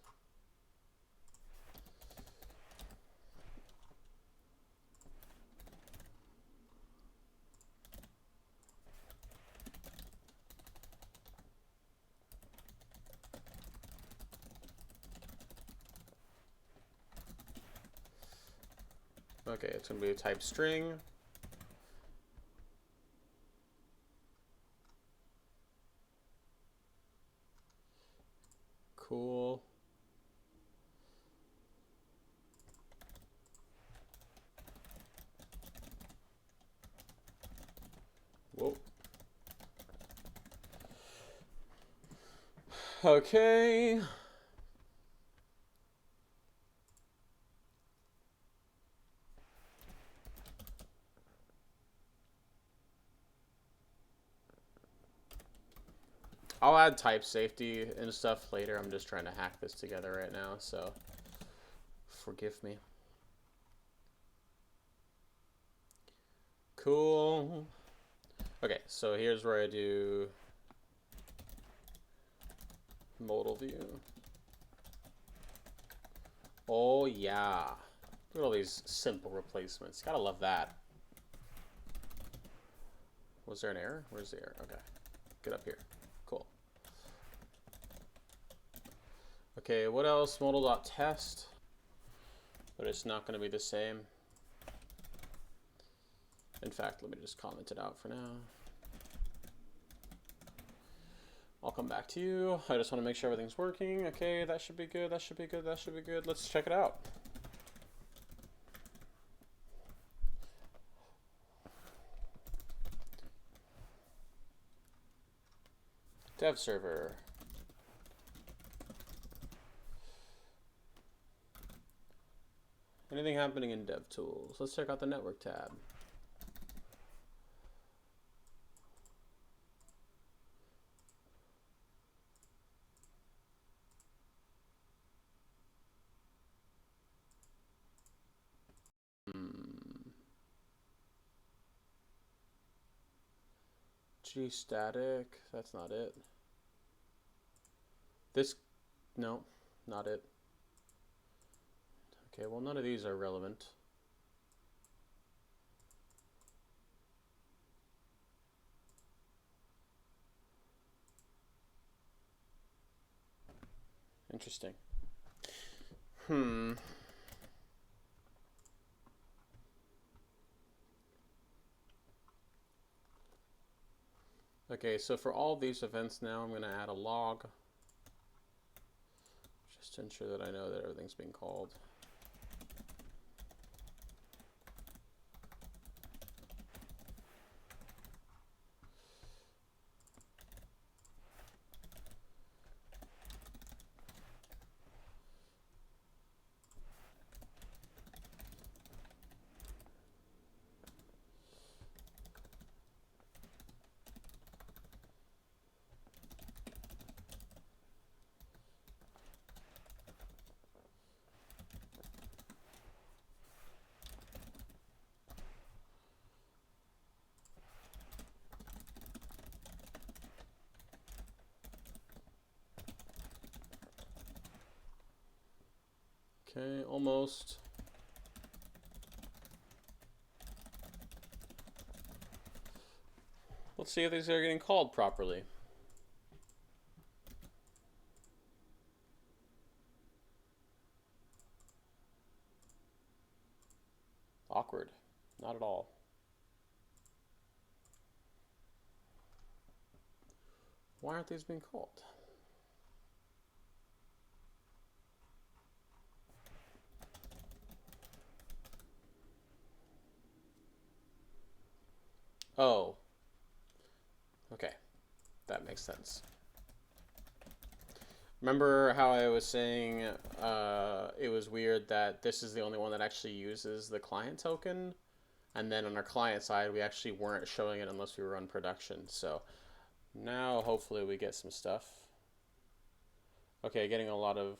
Okay, it's going to be a type string. Cool. Whoa. Okay. I'll add type safety and stuff later. I'm just trying to hack this together right now, so forgive me. Cool. Okay, so here's where I do modal view. Oh yeah. Look at all these simple replacements. Gotta love that. Was there an error? Where's the error? Okay. Get up here. Cool. Okay, what else? Modal.test. But it's not going to be the same. In fact, let me just comment it out for now. I'll come back to you. I just want to make sure everything's working. Okay, that should be good. That should be good. That should be good. Let's check it out. Dev server. Anything happening in DevTools? Let's check out the network tab. Gstatic, that's not it. This, no, not it. Okay, well, none of these are relevant. Interesting. Okay, so for all these events now, I'm going to add a log just to ensure that I know that everything's being called. Okay, almost. Let's see if these are getting called properly. Awkward. Not at all. Why aren't these being called? Oh. Okay. That makes sense. Remember how I was saying it was weird that this is the only one that actually uses the client token? And then on our client side, we actually weren't showing it unless we were on production. So now hopefully we get some stuff. Okay, getting a lot of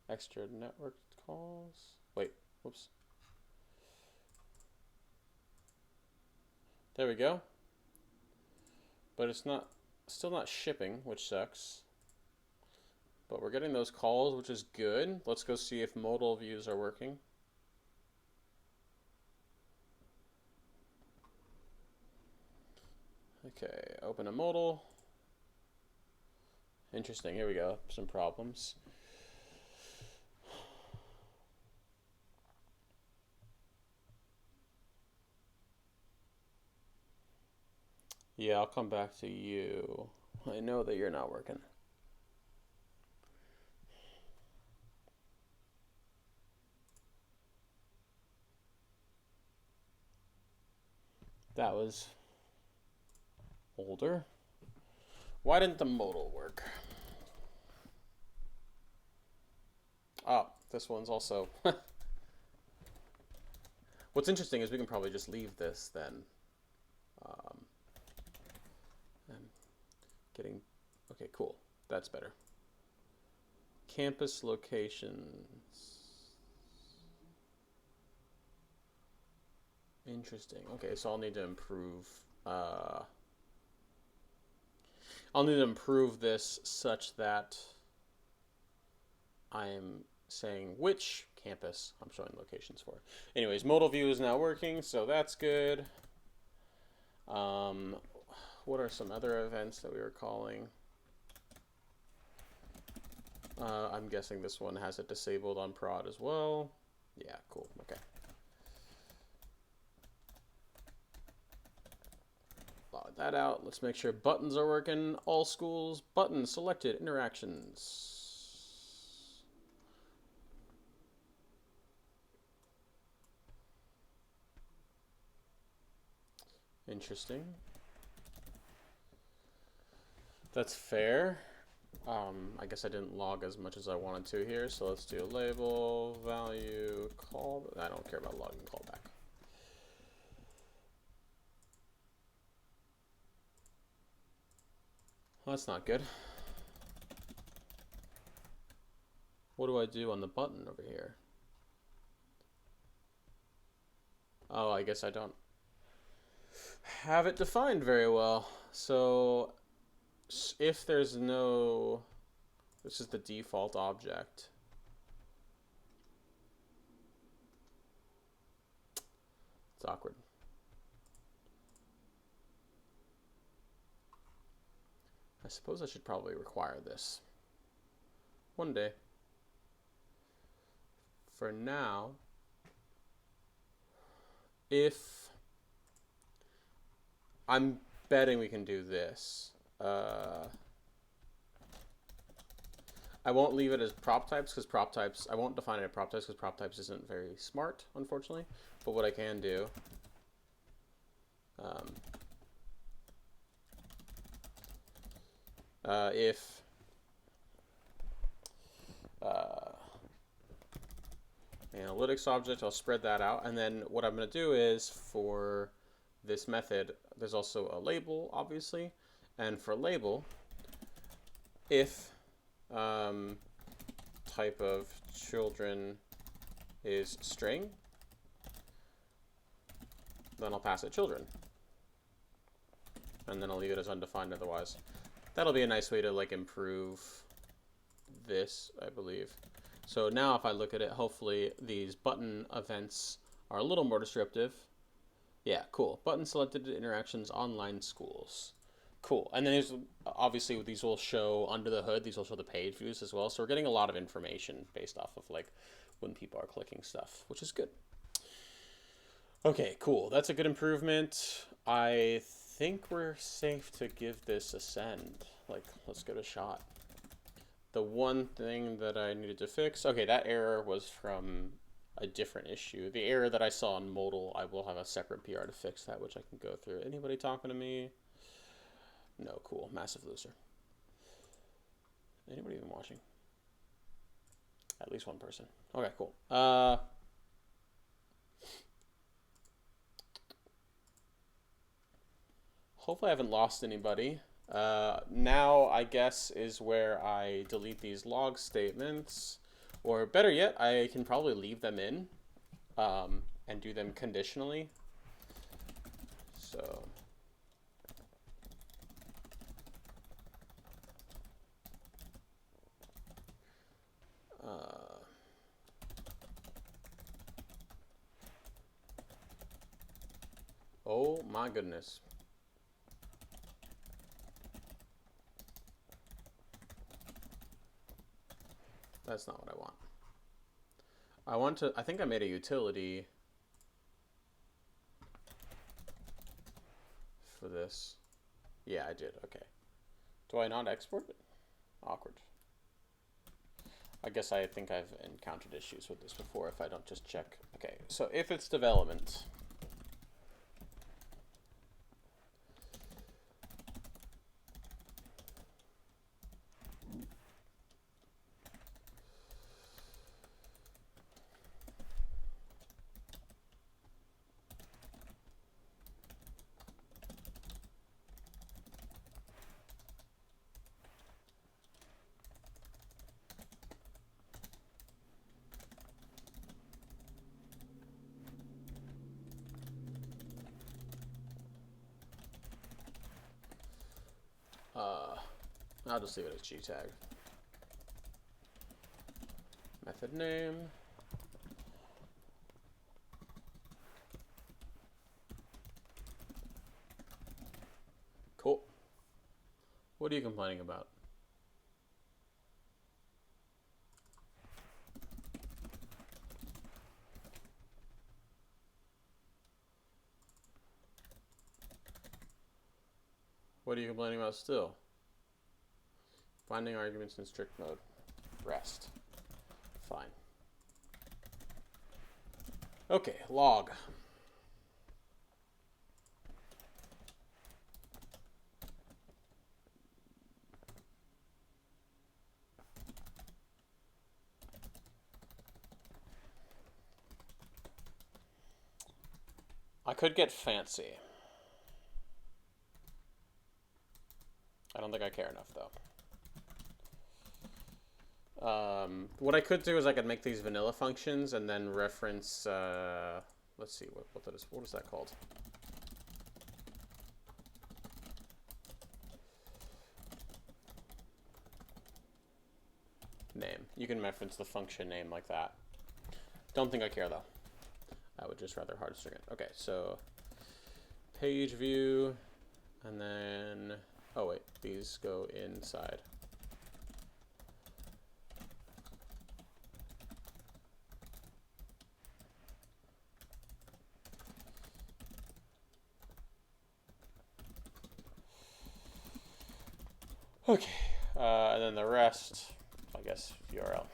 extra network calls. Wait, whoops. There we go. But it's still not shipping, which sucks. But we're getting those calls, which is good. Let's go see if modal views are working. Okay, open a modal. Interesting, here we go, some problems. Yeah, I'll come back to you. I know that you're not working. That was older. Why didn't the modal work? Oh, this one's also... What's interesting is we can probably just leave this then. I'm getting... Okay, cool. That's better. Campus locations. Interesting. Okay, so I'll need to improve... I'll need to improve this such that I'm saying which campus I'm showing locations for. Anyways, modal view is now working, so that's good. What are some other events that we were calling? I'm guessing this one has it disabled on prod as well. Yeah, cool, okay. Log that out. Let's make sure buttons are working. All schools, buttons selected, interactions. Interesting. That's fair. I guess I didn't log as much as I wanted to here, so let's do label, value, call. I don't care about logging callback. Well, that's not good. What do I do on the button over here? Oh, I guess I don't have it defined very well. So if there's no, this is the default object. It's awkward. I suppose I should probably require this one day. For now, if I'm betting we can do this. I won't leave it as prop types because prop types, I won't define it as prop types because prop types isn't very smart, unfortunately. But what I can do, if analytics object, I'll spread that out. And then what I'm going to do is for this method, there's also a label, obviously. And for label, if type of children is string, then I'll pass it children. And then I'll leave it as undefined otherwise. That'll be a nice way to like improve this, I believe. So now if I look at it, hopefully these button events are a little more descriptive. Yeah, cool. Button selected interactions, online schools. Cool. And then there's obviously these will show under the hood, these will show the page views as well. So we're getting a lot of information based off of like when people are clicking stuff, which is good. Okay, cool. That's a good improvement. I think we're safe to give this a send. Like, let's give it a shot. The one thing that I needed to fix, okay, that error was from a different issue. The error that I saw in modal, I will have a separate PR to fix that, which I can go through. Anybody talking to me? No, cool. Massive loser. Anybody even watching? At least one person. Okay, cool. hopefully I haven't lost anybody. Now I guess is where I delete these log statements, or better yet, I can probably leave them in and do them conditionally. So oh my goodness. That's not what I want. I think I made a utility for this. Yeah, I did. Okay. Do I not export it? Awkward. I guess I think I've encountered issues with this before if I don't just check. Okay, so if it's development, I'll just leave it as gtag. Method name. Cool. What are you complaining about? What are you complaining about still? Finding arguments in strict mode. Rest. Fine. Okay, log. I could get fancy. I don't think I care enough, though. What I could do is I could make these vanilla functions and then reference, let's see, what is that called? Name. You can reference the function name like that. Don't think I care, though. I would just rather hard string it. Okay, so page view, and then, oh wait, these go inside. Okay, and then the rest, I guess, URL.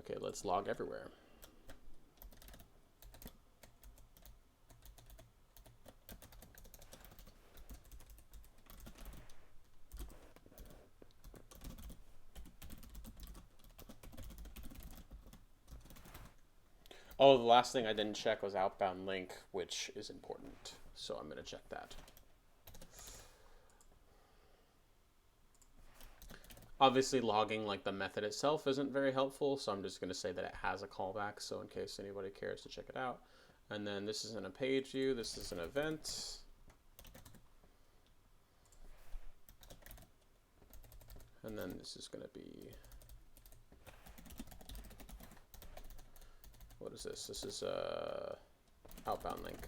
Okay, let's log everywhere. Oh, the last thing I didn't check was outbound link, which is important. So I'm going to check that. Obviously, logging like the method itself isn't very helpful, so I'm just going to say that it has a callback, so in case anybody cares to check it out. And then this is in a page view. This is an event. And then this is going to be, what is this? This is outbound link.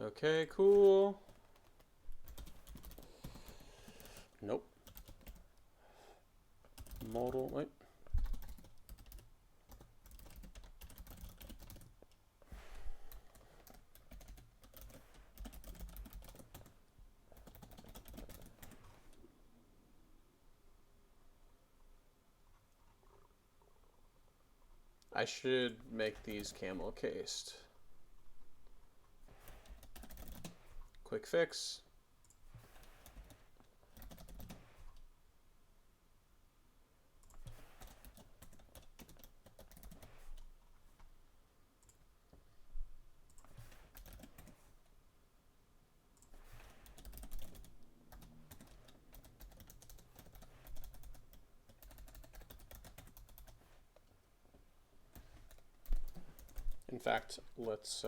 Okay, cool. Nope. Modal, wait. I should make these camel cased. Quick fix. In fact, let's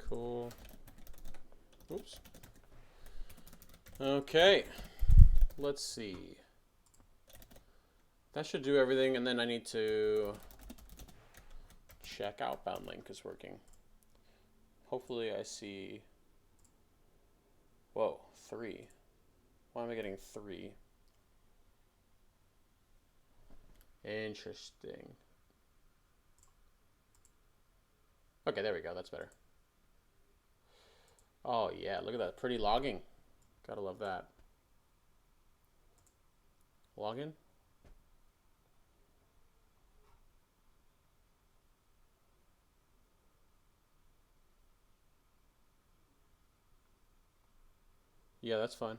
cool. Oops. Okay. Let's see. That should do everything, and then I need to check outbound link is working. Hopefully I see... Whoa, 3. Why am I getting 3? Interesting. Okay, there we go. That's better. Oh, yeah. Look at that. Pretty logging. Gotta love that. Login? Yeah, that's fine.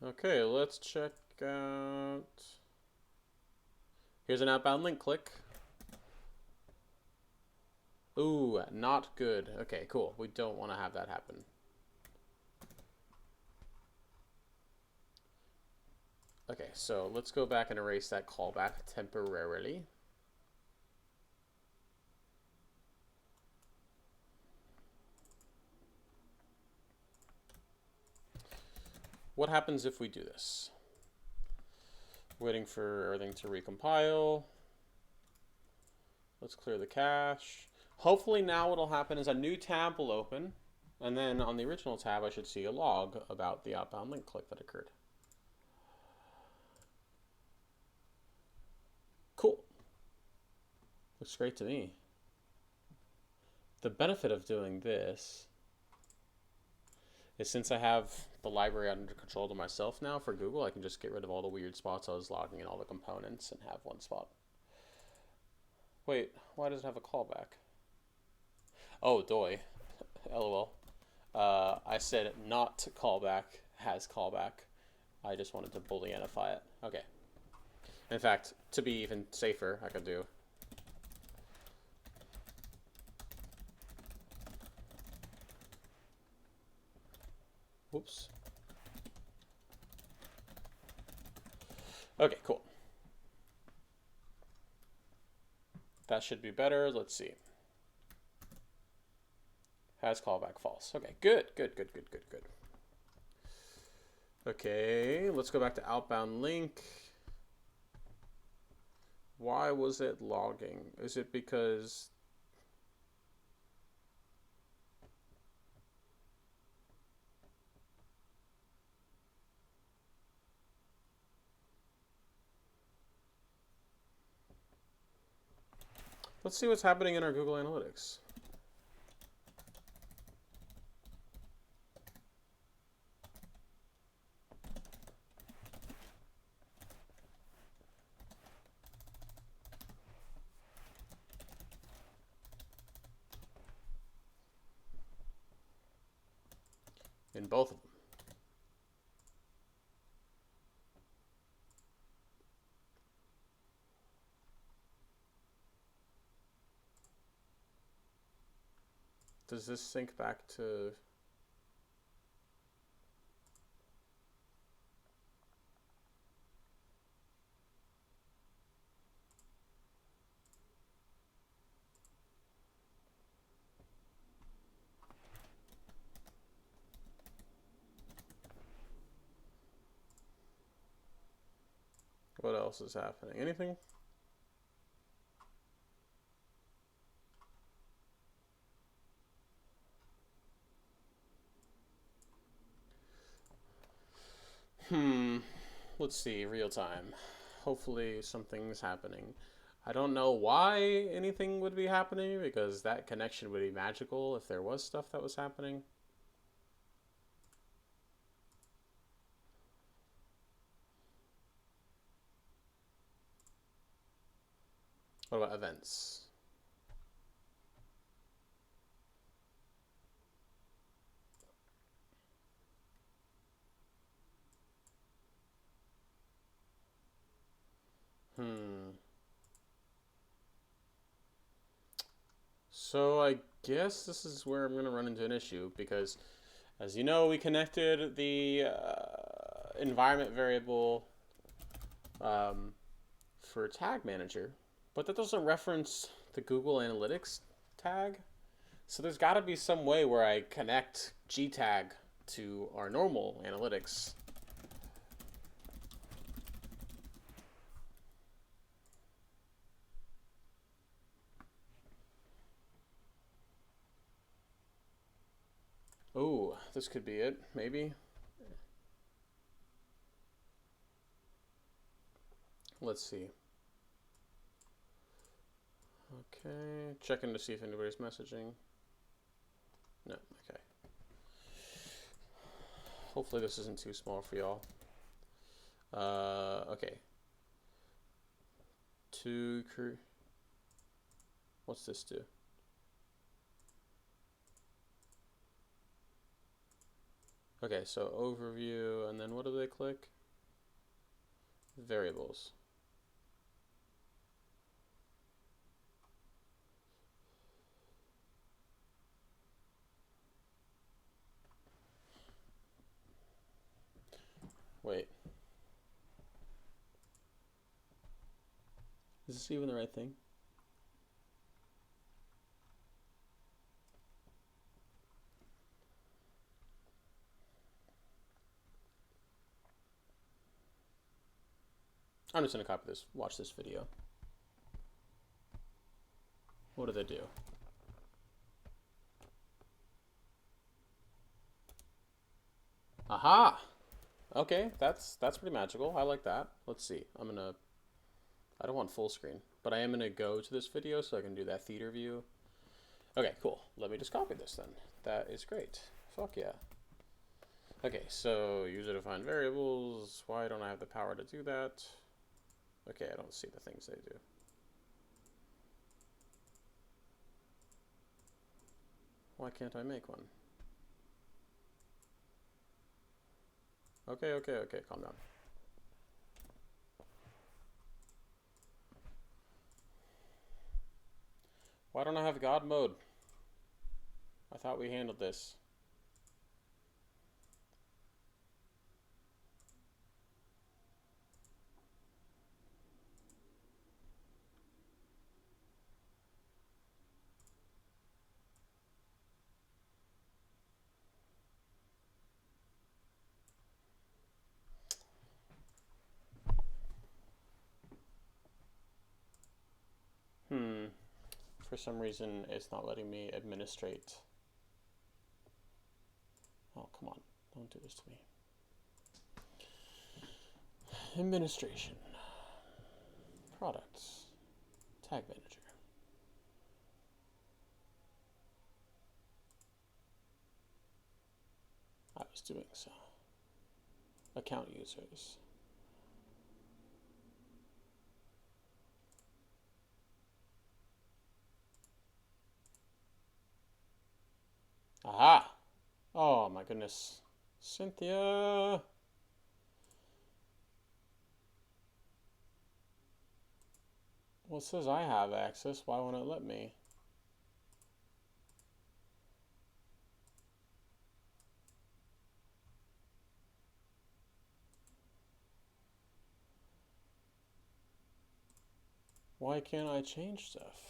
Okay, let's check out... Here's an outbound link. Click. Ooh, not good. Okay, cool. We don't want to have that happen. Okay, so let's go back and erase that callback temporarily. What happens if we do this? Waiting for everything to recompile. Let's clear the cache. Hopefully now what'll happen is a new tab will open, and then on the original tab I should see a log about the outbound link click that occurred. Cool. Looks great to me. The benefit of doing this is since I have the library under control to myself now for Google, I can just get rid of all the weird spots I was logging in all the components and have one spot. Wait, why does it have a callback? Oh, doy. LOL. I said not callback has callback. I just wanted to booleanify it. Okay. In fact, to be even safer, I could do whoops. Okay, cool. That should be better. Let's see. Has callback false. Okay, good. Okay, let's go back to outbound link. Why was it logging? Is it because... Let's see what's happening in our Google Analytics. In both of them. Does this sync back to... What else is happening? Anything? Let's see, real time. Hopefully something's happening. I don't know why anything would be happening, because that connection would be magical if there was stuff that was happening. What about events? So I guess this is where I'm going to run into an issue because, as you know, we connected the environment variable um, for Tag Manager, but that doesn't reference the Google Analytics tag. So there's got to be some way where I connect GTag to our normal analytics. Oh, this could be it, maybe. Let's see. Okay, checking to see if anybody's messaging. No, okay. Hopefully this isn't too small for y'all. Okay. What's this do? Okay, so overview, and then what do they click? Variables. Wait. Is this even the right thing? I'm just going to copy this, watch this video. What do they do? Aha! Okay, that's pretty magical. I like that. Let's see. I don't want full screen, but I am gonna go to this video so I can do that theater view. Okay, cool. Let me just copy this then. That is great. Fuck yeah. Okay, so user-defined variables. Why don't I have the power to do that? Okay, I don't see the things they do. Why can't I make one? Okay, calm down. Why don't I have God mode? I thought we handled this. For some reason, it's not letting me administrate. Oh, come on. Don't do this to me. Administration. Products. Tag Manager. I was doing so. Account users. Aha! Oh my goodness. Cynthia! Well, it says I have access. Why won't it let me? Why can't I change stuff?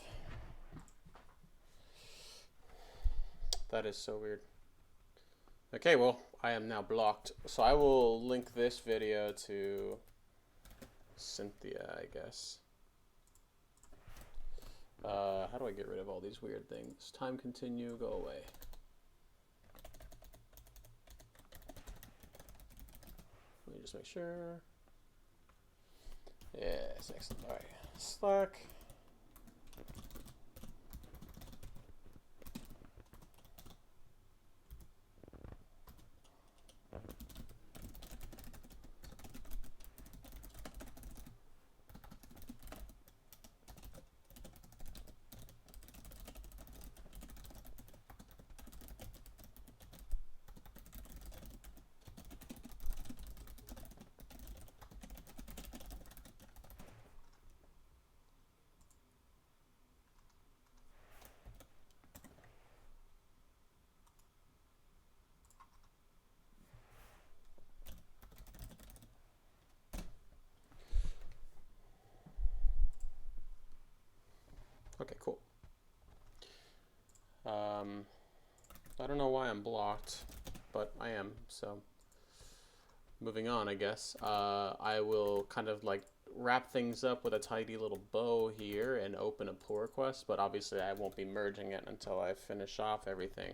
That is so weird. Okay, well, I am now blocked. So I will link this video to Cynthia, I guess. How do I get rid of all these weird things? Time continue, go away. Let me just make sure. Yes, excellent. All right, Slack. Okay, cool. I don't know why I'm blocked, but I am, so moving on, I guess. I will kind of like wrap things up with a tidy little bow here and open a pull request, but obviously I won't be merging it until I finish off everything.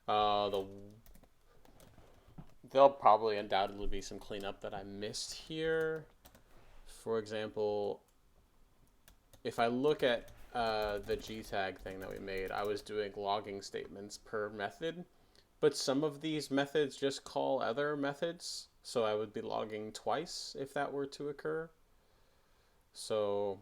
There'll probably undoubtedly be some cleanup that I missed here. For example, if I look at the G tag thing that we made, I was doing logging statements per method, but some of these methods just call other methods, so I would be logging twice if that were to occur. So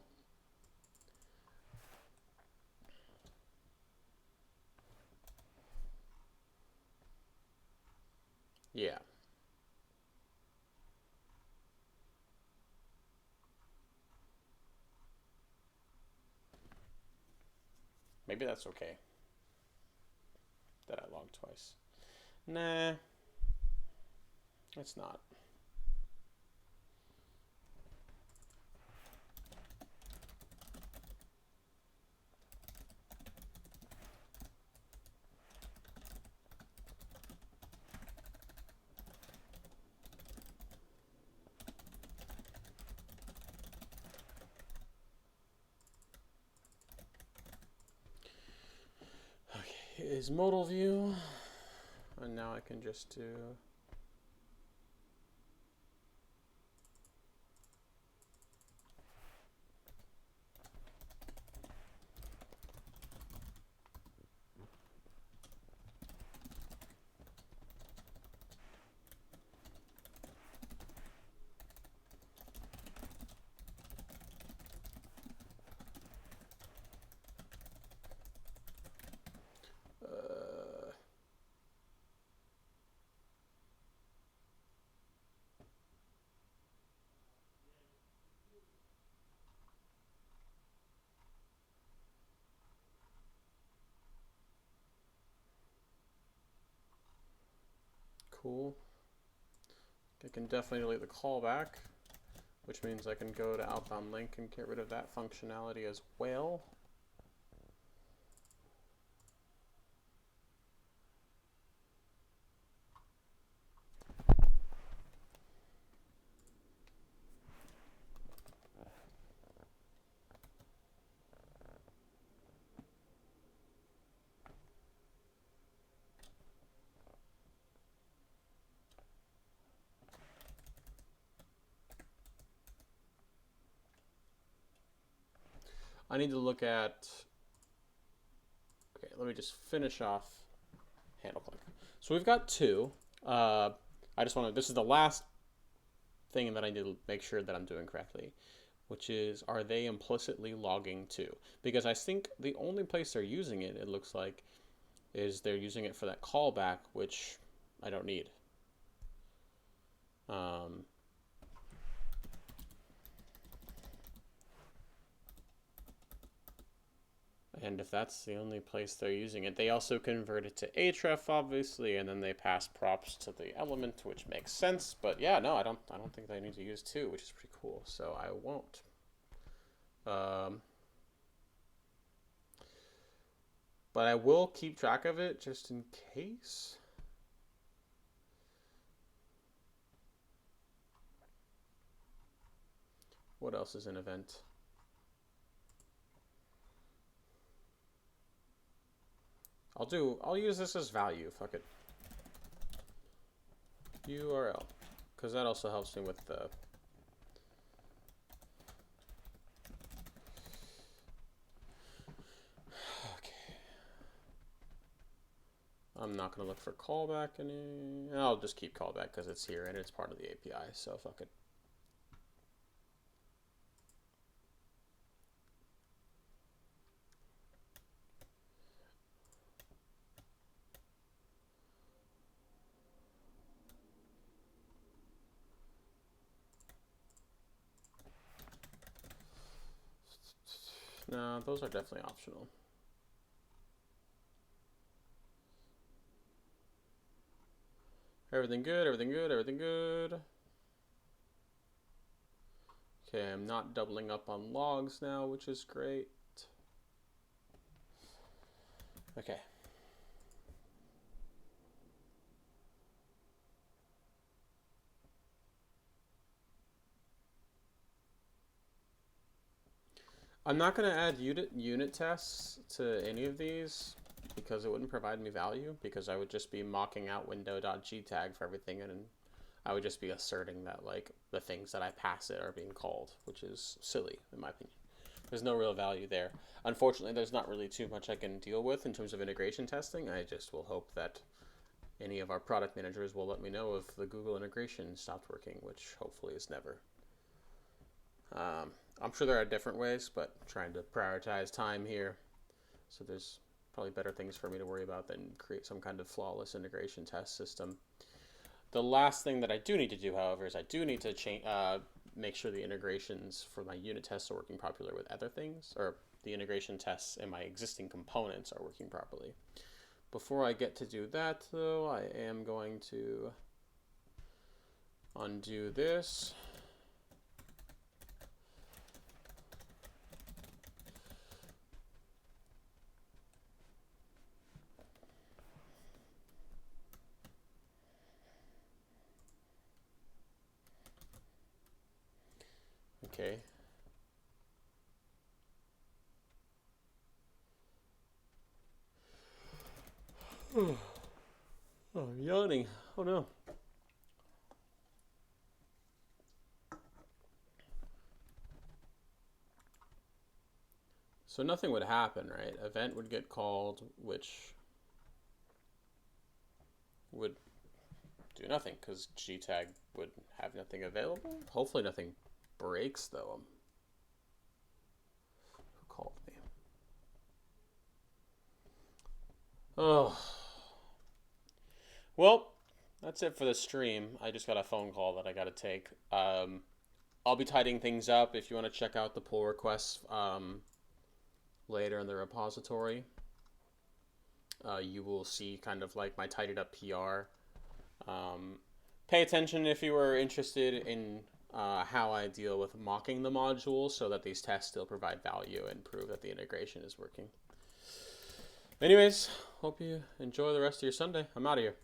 yeah, maybe that's okay that I logged twice. Nah, it's not. Okay, is modal view, and now I can just do. Cool. I can definitely delete the callback, which means I can go to outbound link and get rid of that functionality as well. I need to look at, okay, let me just finish off handle click. So we've got two. I just want to, this is the last thing that I need to make sure that I'm doing correctly, which is, are they implicitly logging too? Because I think the only place they're using it, it looks like, is they're using it for that callback, which I don't need. And if that's the only place they're using it, they also convert it to href, obviously, and then they pass props to the element, which makes sense. But yeah, no, I don't think they need to use two, which is pretty cool. So I won't. But I will keep track of it just in case. What else is an event? I'll use this as value, fuck it. URL, because that also helps me with the, okay. I'm not gonna look for callback any, I'll just keep callback because it's here and it's part of the API, so fuck it. No, those are definitely optional. Everything good, everything good, everything good. Okay, I'm not doubling up on logs now, which is great. Okay. I'm not going to add unit tests to any of these because it wouldn't provide me value, because I would just be mocking out window.gtag for everything, and I would just be asserting that like the things that I pass it are being called, which is silly in my opinion. There's no real value there. Unfortunately, there's not really too much I can deal with in terms of integration testing. I just will hope that any of our product managers will let me know if the Google integration stopped working, which hopefully is never. I'm sure there are different ways, but trying to prioritize time here. So there's probably better things for me to worry about than create some kind of flawless integration test system. The last thing that I do need to do, however, is I do need to make sure the integrations for my unit tests are working properly with other things, or the integration tests in my existing components are working properly. Before I get to do that, though, I am going to undo this. Okay. Oh, I'm yawning. Oh no. So nothing would happen, right? Event would get called, which would do nothing because GTag would have nothing available. Hopefully nothing breaks, though. Who called me? Oh. Well, that's it for the stream. I just got a phone call that I got to take. I'll be tidying things up. If you want to check out the pull requests later in the repository, you will see kind of like my tidied up PR. Pay attention if you are interested in how I deal with mocking the module so that these tests still provide value and prove that the integration is working. Anyways, hope you enjoy the rest of your Sunday. I'm out of here.